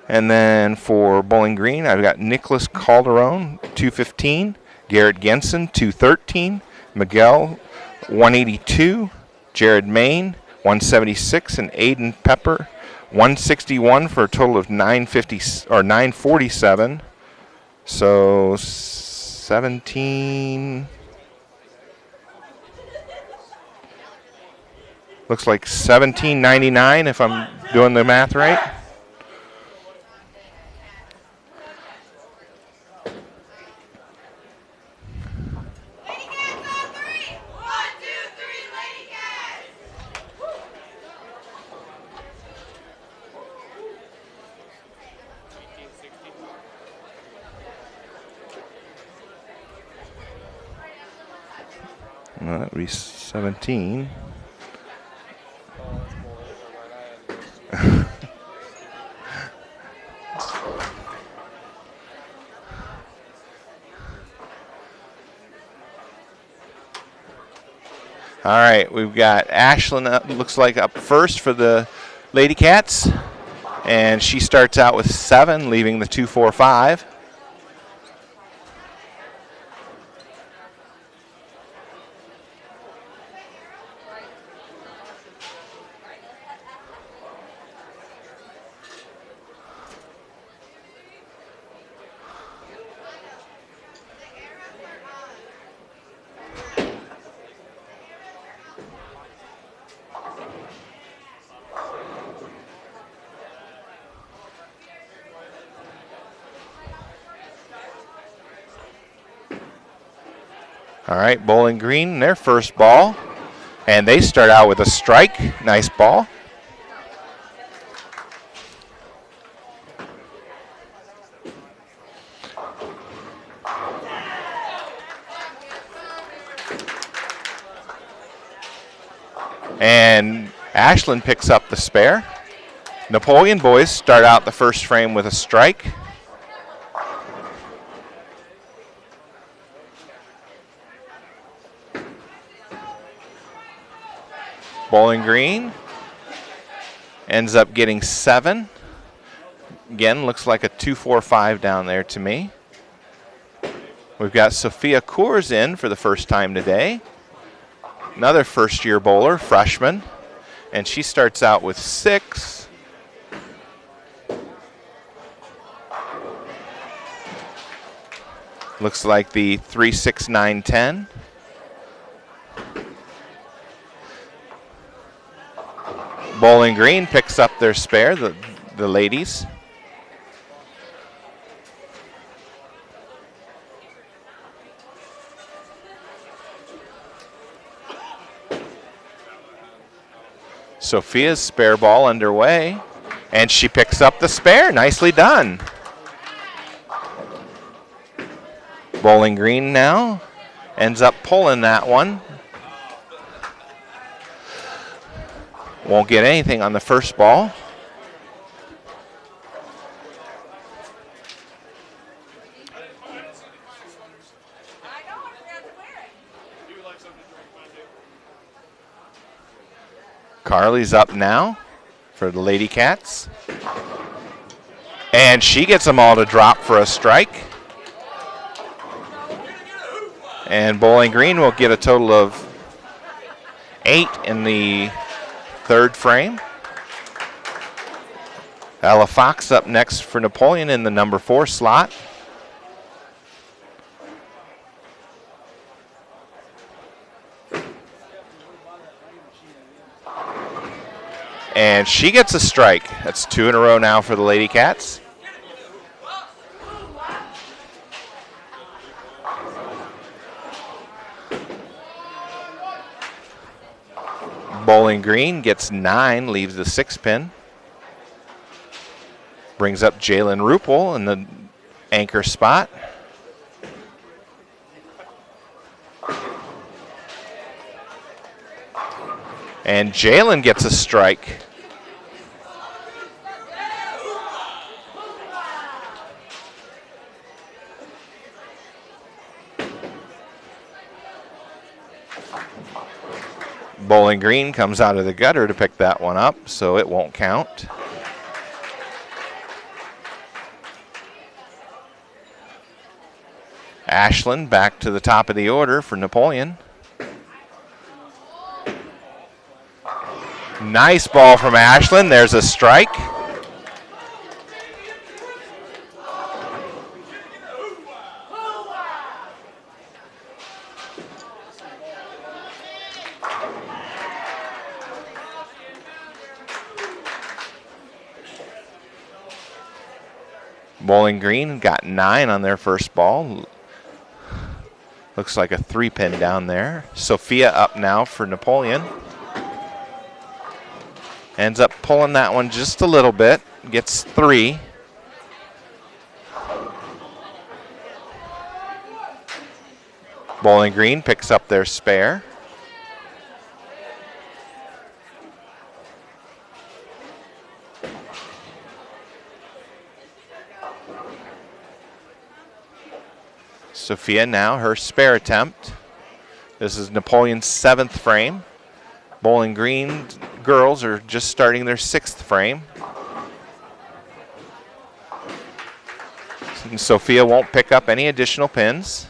And then for Bowling Green, I've got Nicholas Calderon 215, Garrett Genson 213, Miguel 182, Jared Main 176, and Aiden Pepper, 161 for a total of 950 or 947. So 17. Looks like 17.99 if I'm doing the math right. That would be 17. All right, we've got Ashlyn, looks like up first for the Lady Cats, and she starts out with 7, leaving the 2-4-5. All right, Bowling Green, their first ball. And they start out with a strike. Nice ball. And Ashlyn picks up the spare. Napoleon boys start out the first frame with a strike. Bowling Green ends up getting 7. Again, looks like a 2-4-5 down there to me. We've got Sophia Coors in for the first time today. Another first-year bowler, freshman. And she starts out with 6. Looks like the 3-6-9-10. Bowling Green picks up their spare, the ladies. Sophia's spare ball underway, and she picks up the spare. Nicely done. Bowling Green now ends up pulling that one. Won't get anything on the first ball. Carly's up now for the Lady Cats. And she gets them all to drop for a strike. And Bowling Green will get a total of 8 in the third frame. Ella Fox up next for Napoleon in the number 4 slot. And she gets a strike. That's 2 in a row now for the Lady Cats. Bowling Green gets 9, leaves the 6 pin. Brings up Jalen Rupel in the anchor spot. And Jalen gets a strike. Bowling Green comes out of the gutter to pick that one up, so it won't count. Ashlyn back to the top of the order for Napoleon. Nice ball from Ashland. There's a strike. Bowling Green got 9 on their first ball. Looks like a 3-pin down there. Sophia up now for Napoleon. Ends up pulling that one just a little bit. Gets 3. Bowling Green picks up their spare. Sophia now, her spare attempt. This is Napoleon's 7th frame. Bowling Green girls are just starting their 6th frame. And Sophia won't pick up any additional pins.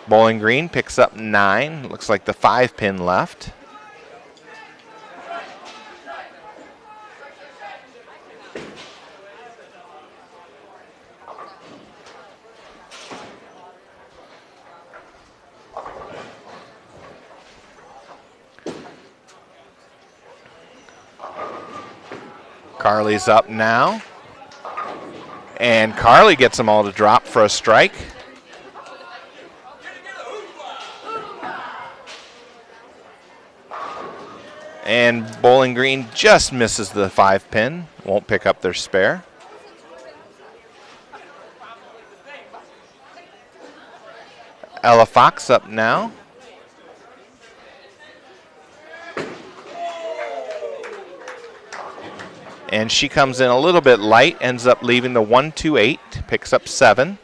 Bowling Green picks up 9. Looks like the 5-pin left. Carly's up now. And Carly gets them all to drop for a strike. And Bowling Green just misses the 5-pin. Won't pick up their spare. Ella Fox up now. And she comes in a little bit light, ends up leaving the 1-2-8, picks up 7.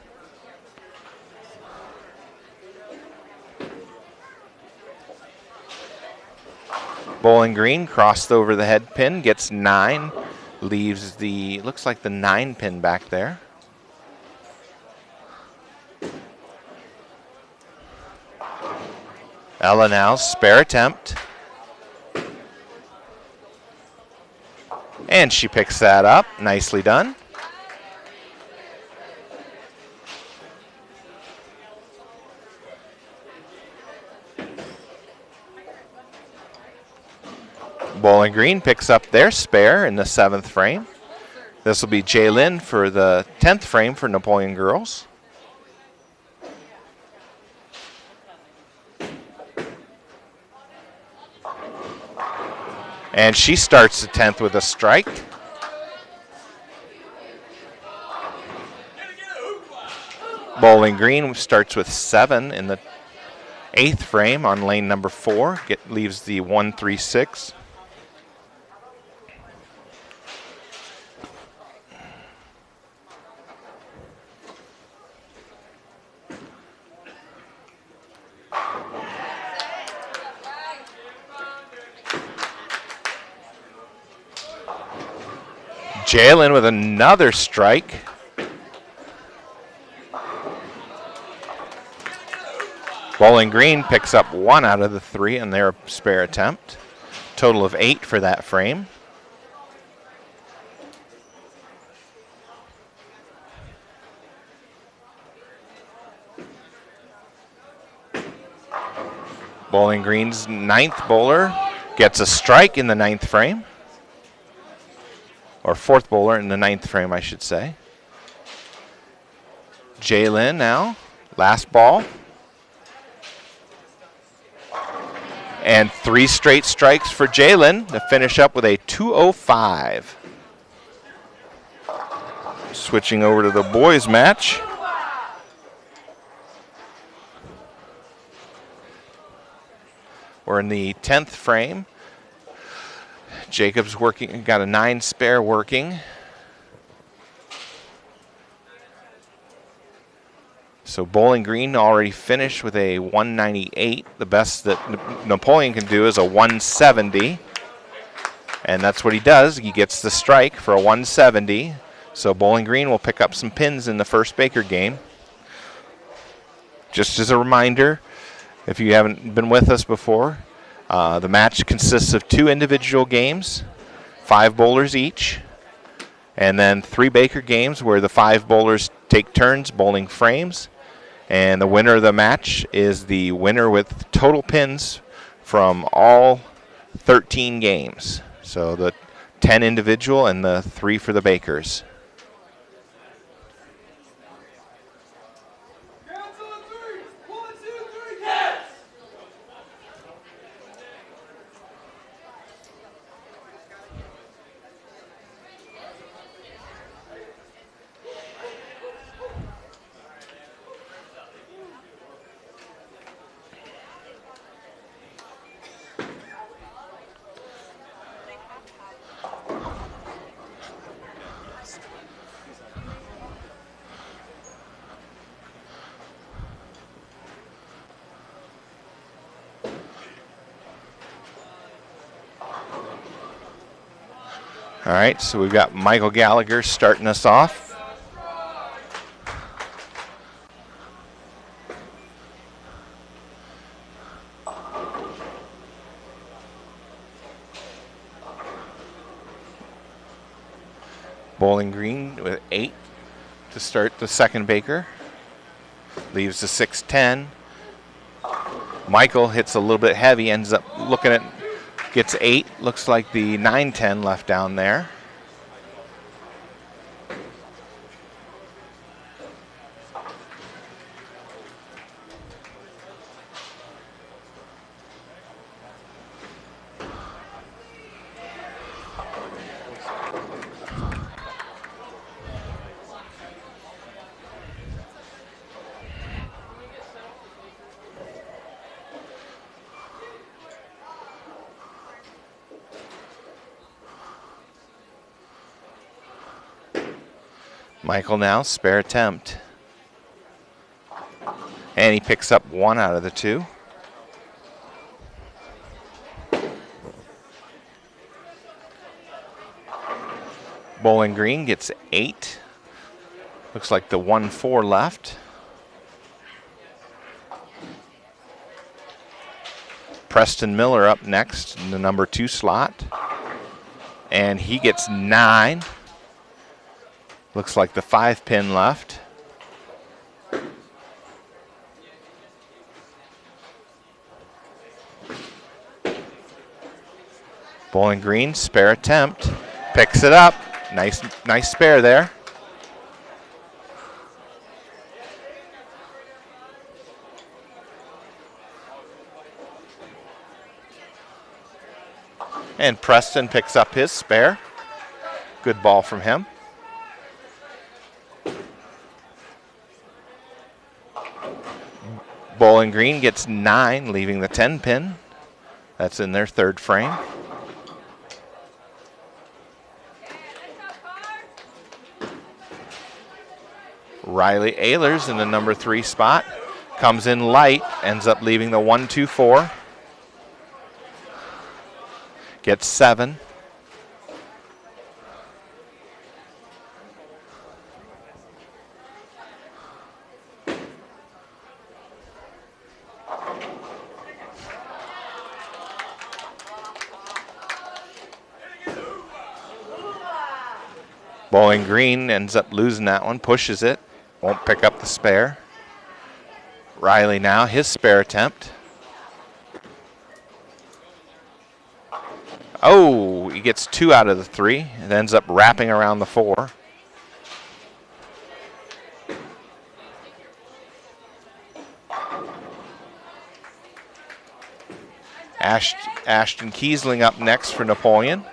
Bowling Green crossed over the head pin, gets 9, leaves the, looks like the 9-pin back there. Ella now, spare attempt. And she picks that up. Nicely done. Bowling Green picks up their spare in the 7th frame. This will be Jaylyn for the 10th frame for Napoleon girls. And she starts the 10th with a strike. Bowling Green starts with 7 in the 8th frame on lane number 4. Leaves the 1-3-6. Jaylyn with another strike. Bowling Green picks up 1 out of the 3 in their spare attempt. Total of 8 for that frame. Bowling Green's 9th bowler gets a strike in the 9th frame. Or 4th bowler in the 9th frame, I should say. Jaylyn now, last ball. And 3 straight strikes for Jaylyn to finish up with a 205. Switching over to the boys match. We're in the 10th frame. Jacob's working, got a 9 spare working. So Bowling Green already finished with a 198. The best that Napoleon can do is a 170. And that's what he does. He gets the strike for a 170. So Bowling Green will pick up some pins in the first Baker game. Just as a reminder, if you haven't been with us before, The match consists of 2 individual games, 5 bowlers each, and then 3 Baker games where the 5 bowlers take turns bowling frames. And the winner of the match is the winner with total pins from all 13 games. So the 10 individual and the 3 for the Bakers. All right, so we've got Michael Gallagher starting us off. Bowling Green with 8 to start the second Baker. Leaves the 6-10. Michael hits a little bit heavy, ends up looking at, gets 8. Looks like the 9-10 left down there. Michael now, spare attempt. And he picks up 1 out of the 2. Bowling Green gets 8. Looks like the 1-4 left. Preston Miller up next in the number 2 slot. And he gets 9. Looks like the 5-pin left. Bowling Green, spare attempt. Picks it up. Nice spare there. And Preston picks up his spare. Good ball from him. Bowling Green gets 9, leaving the 10-pin. That's in their 3rd frame. Riley Ehlers in the number 3 spot. Comes in light, ends up leaving the 1-2-4. Gets 7. Bowling Green ends up losing that one, pushes it, won't pick up the spare. Riley now, his spare attempt. Oh, he gets 2 out of the 3 and ends up wrapping around the 4. Ashton Kiesling up next for Napoleon.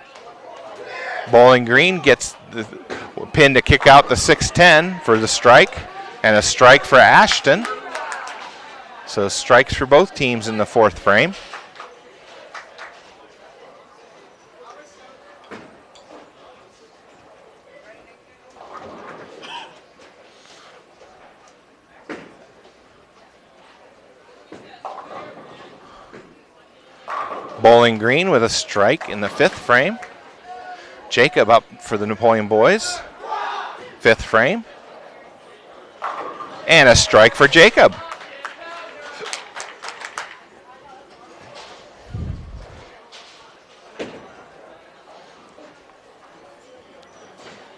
Bowling Green gets the pin to kick out the 6-10 for the strike, and a strike for Ashton. So strikes for both teams in the 4th frame. Bowling Green with a strike in the 5th frame. Jacob up for the Napoleon boys. 5th frame. And a strike for Jacob.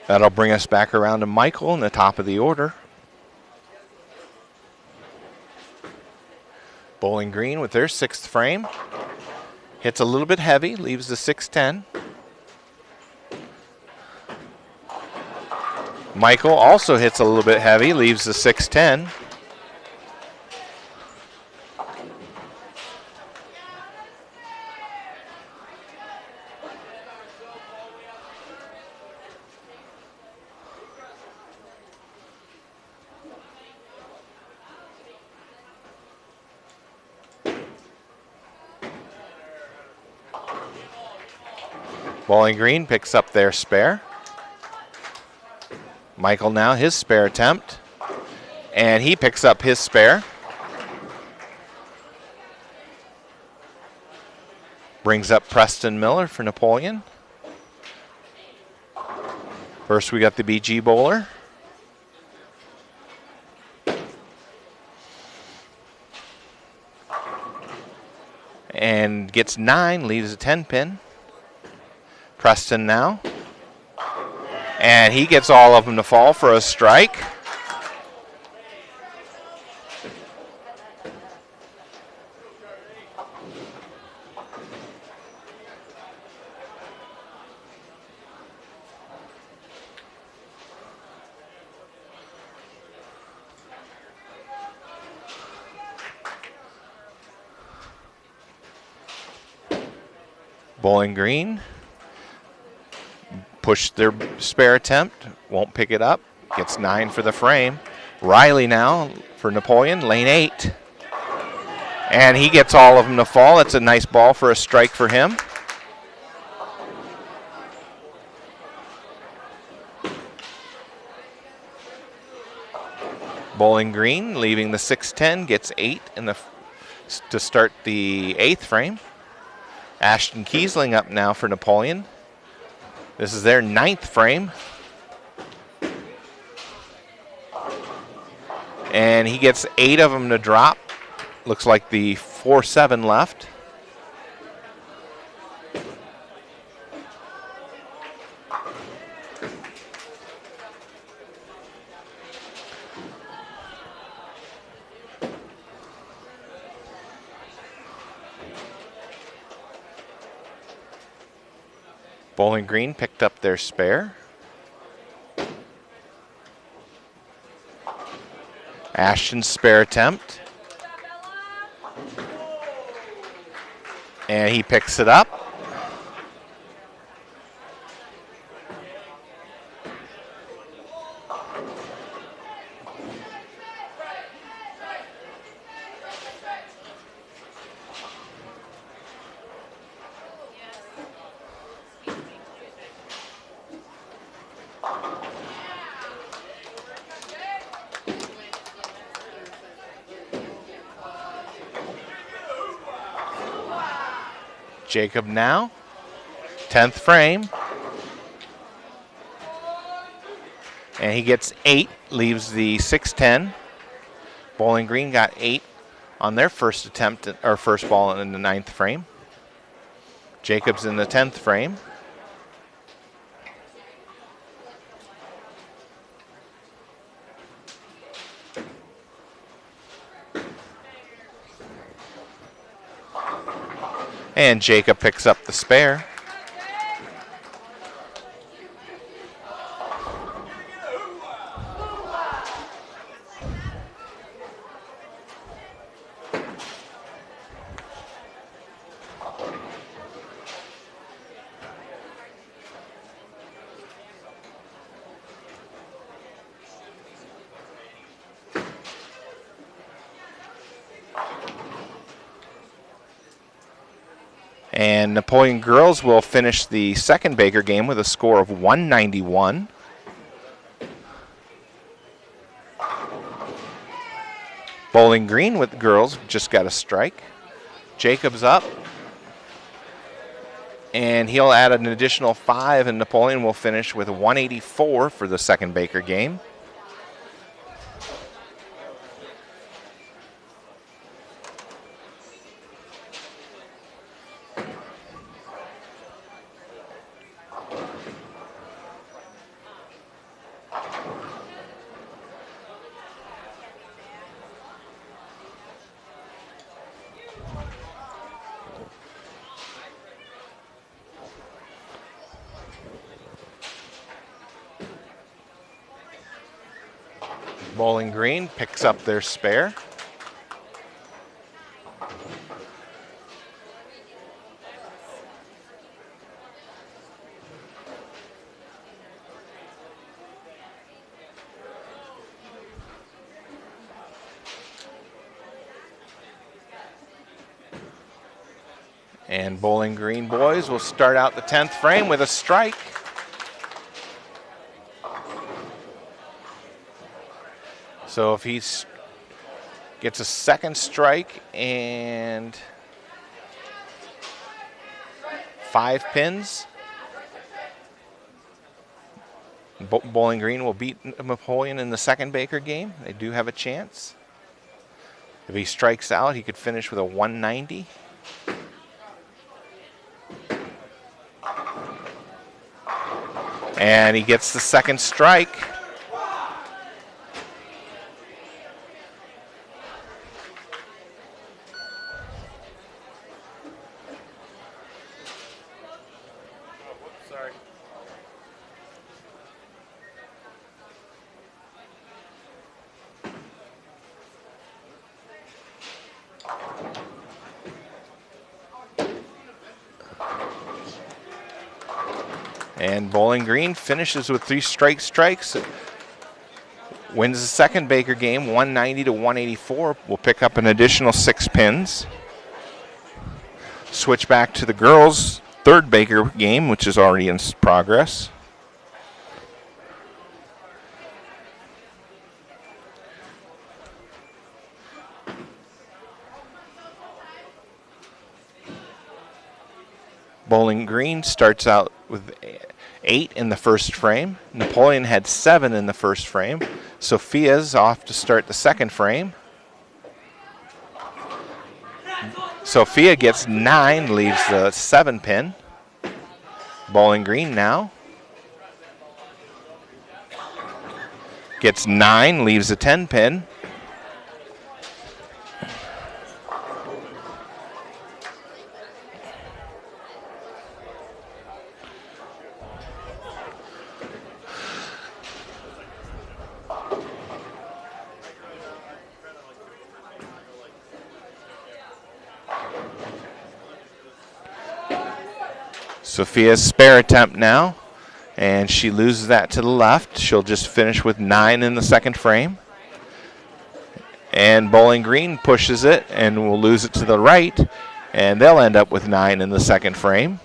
That'll bring us back around to Michael in the top of the order. Bowling Green with their 6th frame. Hits a little bit heavy, leaves the 6-10. Michael also hits a little bit heavy, leaves the 6-10. Bowling Green picks up their spare. Michael now his spare attempt. And he picks up his spare. Brings up Preston Miller for Napoleon. First we got the BG bowler. And gets 9, leaves a 10 pin. Preston now. And he gets all of them to fall for a strike. Bowling Green pushed their spare attempt, won't pick it up, gets 9 for the frame. Riley now for Napoleon, lane 8. And he gets all of them to fall. That's a nice ball for a strike for him. Bowling Green leaving the 6-10, gets 8 to start the 8th frame. Ashton Kiesling up now for Napoleon. This is their 9th frame. And he gets 8 of them to drop. Looks like the 4-7 left. Bowling Green picked up their spare. Ashton's spare attempt. And he picks it up. Jacob now, 10th frame. And he gets 8, leaves the 6-10. Bowling Green got 8 on their first attempt, or first ball in the 9th frame. Jacob's in the 10th frame. And Jacob picks up the spare. And Napoleon girls will finish the second Baker game with a score of 191. Bowling Green with the girls just got a strike. Jacob's up. And he'll add an additional 5, and Napoleon will finish with 184 for the second Baker game. Bowling Green picks up their spare. And Bowling Green boys will start out the 10th frame with a strike. So if he gets a second strike and 5 pins, Bowling Green will beat Napoleon in the second Baker game. They do have a chance. If he strikes out, he could finish with a 190. And he gets the second strike. And Bowling Green finishes with 3 strikes. Wins the second Baker game, 190 to 184. Will pick up an additional 6 pins. Switch back to the girls' third Baker game, which is already in progress. Bowling Green starts out with 8 in the first frame. Napoleon had 7 in the first frame. Sophia's off to start the second frame. Sophia gets 9, leaves the 7 pin. Bowling Green now gets 9, leaves a 10 pin. Sophia's spare attempt now, and she loses that to the left. She'll just finish with 9 in the second frame. And Bowling Green pushes it and will lose it to the right, and they'll end up with 9 in the second frame.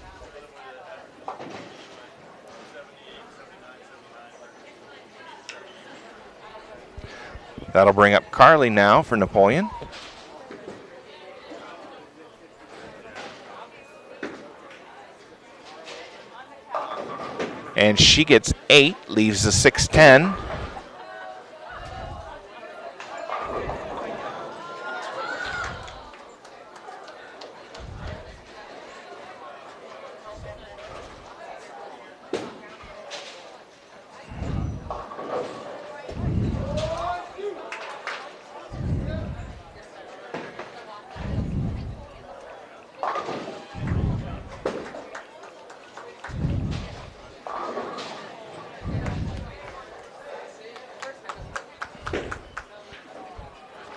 That'll bring up Carly now for Napoleon. And she gets 8, leaves a 6-10.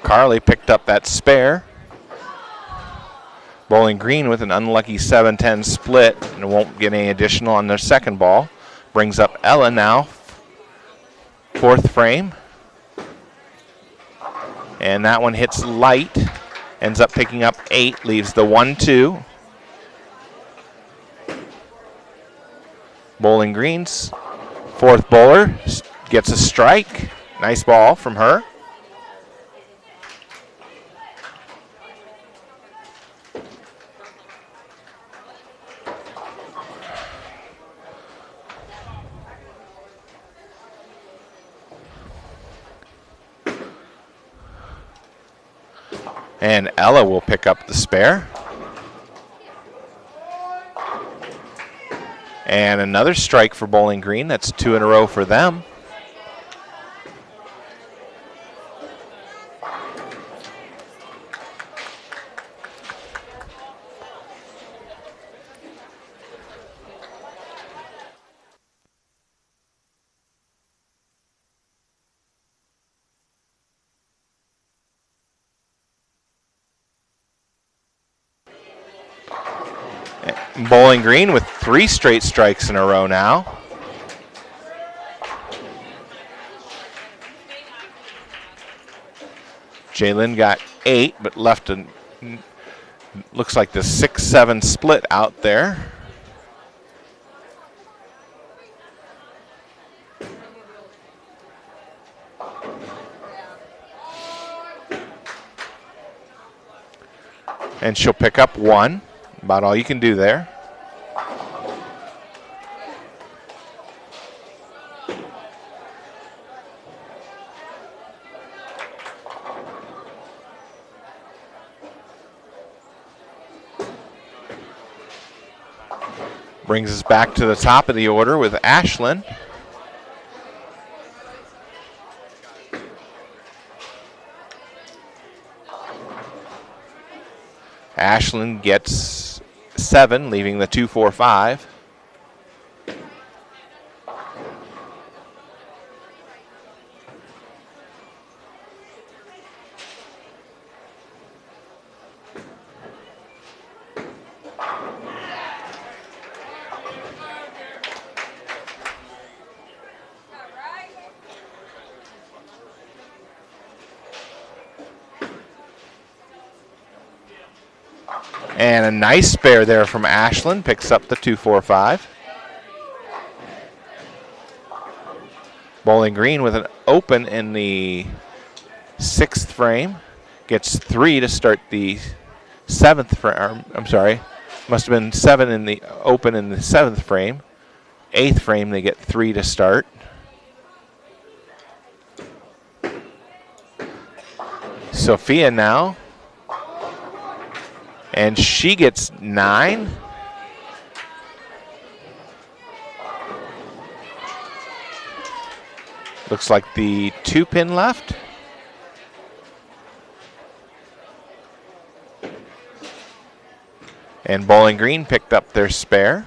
Carly picked up that spare. Bowling Green with an unlucky 7-10 split and won't get any additional on their second ball. Brings up Ella now, 4th frame. And that one hits light, ends up picking up 8, leaves the 1-2. Bowling Green's 4th bowler gets a strike. Nice ball from her. And Ella will pick up the spare. And another strike for Bowling Green. That's 2 in a row for them. Bowling Green with 3 straight strikes in a row now. Jalen got 8, but left a, looks like the 6-7 split out there. And she'll pick up 1, about all you can do there. Brings us back to the top of the order with Ashlyn. Ashlyn gets 7, leaving the 2-4-5. And a nice spare there from Ashlyn, picks up the 2-4-5. Bowling Green with an open in the 6th frame. Gets 3 to start the 7th frame. I'm sorry, must have been 7 in the open in the 7th frame. 8th frame, they get 3 to start. Sophia now. And she gets 9. Looks like the 2-pin left. And Bowling Green picked up their spare.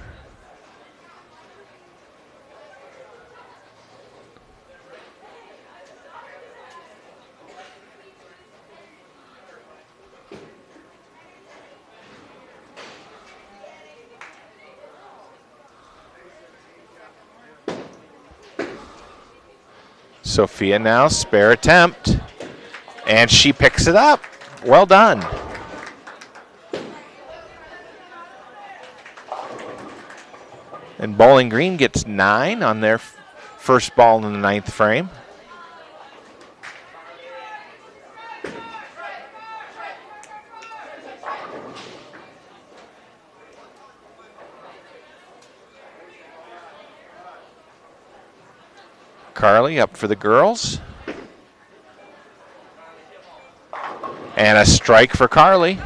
Sophia now, spare attempt, and she picks it up. Well done. And Bowling Green gets 9 on their first ball in the 9th frame. Carly up for the girls. And a strike for Carly.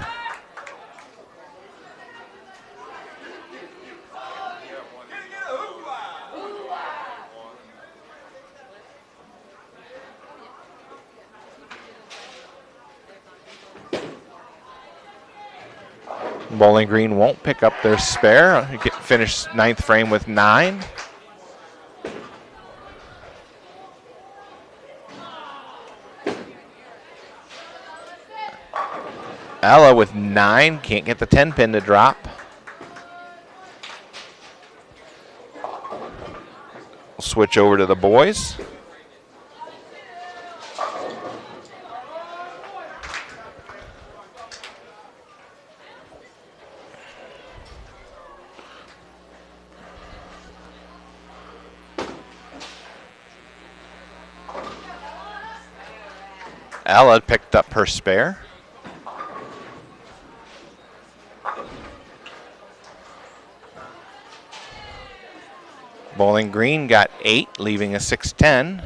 Bowling Green won't pick up their spare. Finish 9th frame with 9. Ella with 9, can't get the 10-pin to drop. We'll switch over to the boys. Ella picked up her spare. Bowling Green got 8, leaving a 6-10.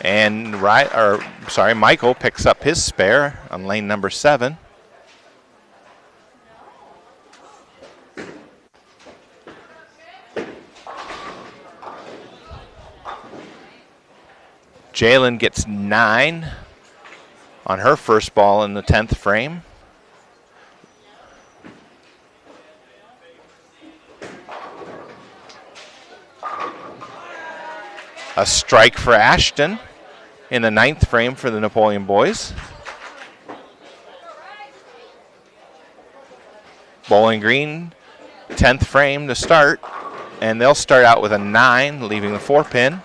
And Michael picks up his spare on lane number 7. Jalen gets 9 on her first ball in the 10th frame. A strike for Ashton in the 9th frame for the Napoleon boys. Bowling Green, 10th frame to start, and they'll start out with a 9, leaving the 4-pin.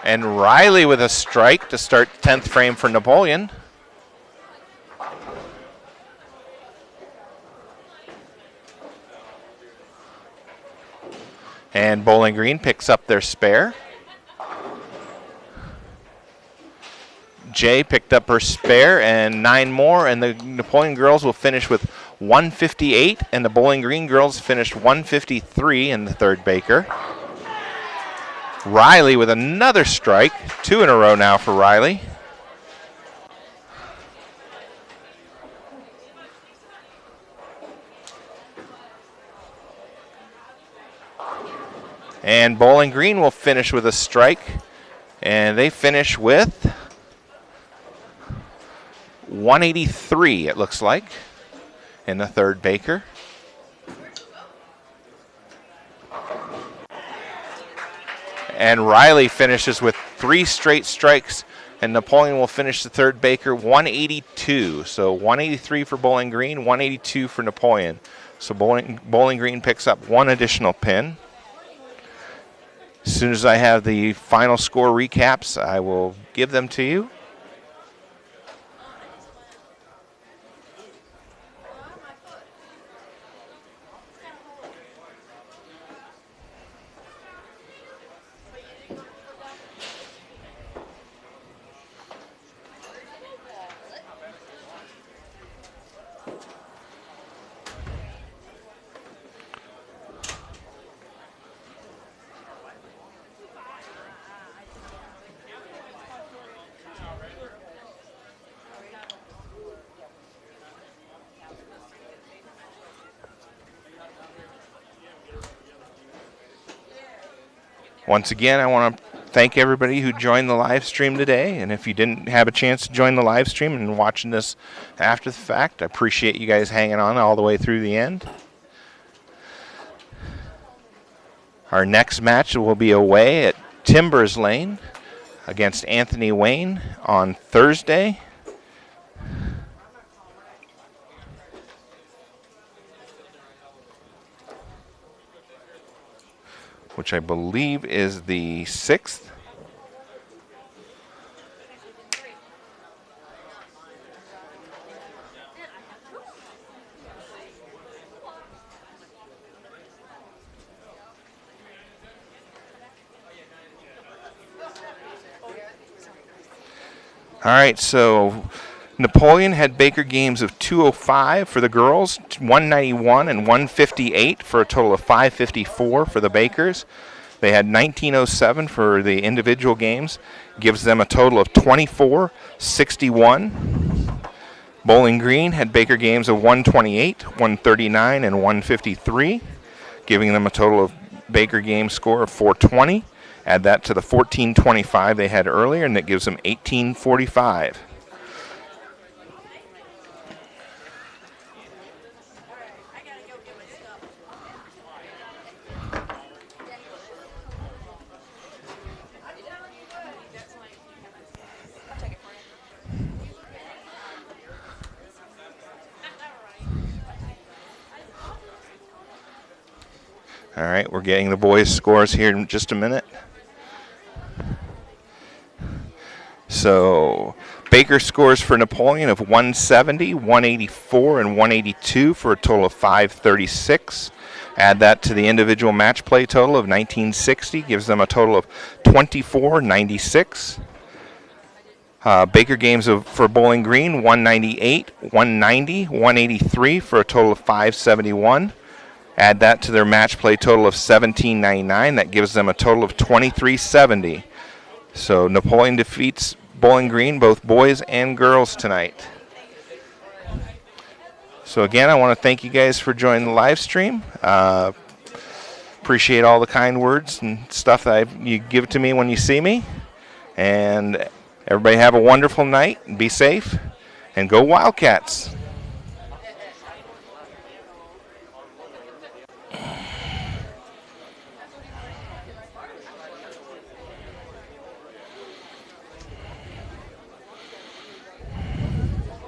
And Riley with a strike to start 10th frame for Napoleon. And Bowling Green picks up their spare. Jay picked up her spare and 9 more, and the Napoleon girls will finish with 158, and the Bowling Green girls finished 153 in the third Baker. Riley with another strike, 2 in a row now for Riley. And Bowling Green will finish with a strike, and they finish with 183, it looks like, in the third Baker. And Riley finishes with 3 straight strikes, and Napoleon will finish the third Baker 182. So 183 for Bowling Green, 182 for Napoleon. So Bowling Green picks up 1 additional pin. As soon as I have the final score recaps, I will give them to you. Once again, I want to thank everybody who joined the live stream today. And if you didn't have a chance to join the live stream and watching this after the fact, I appreciate you guys hanging on all the way through the end. Our next match will be away at Timbers Lane against Anthony Wayne on Thursday. Which I believe is the 6th. All right, so Napoleon had Baker games of 205 for the girls, 191 and 158 for a total of 554 for the Bakers. They had 1907 for the individual games, gives them a total of 2461. Bowling Green had Baker games of 128, 139 and 153, giving them a total of Baker game score of 420. Add that to the 1425 they had earlier, and that gives them 1845. All right, we're getting the boys' scores here in just a minute. So Baker scores for Napoleon of 170, 184, and 182 for a total of 536. Add that to the individual match play total of 1960, gives them a total of 2496. Baker games for Bowling Green, 198, 190, 183 for a total of 571. Add that to their match play total of 1799. That gives them a total of 2370. So Napoleon defeats Bowling Green, both boys and girls tonight. So again, I want to thank you guys for joining the live stream. Appreciate all the kind words and stuff that you give to me when you see me. And everybody have a wonderful night and be safe. And go Wildcats.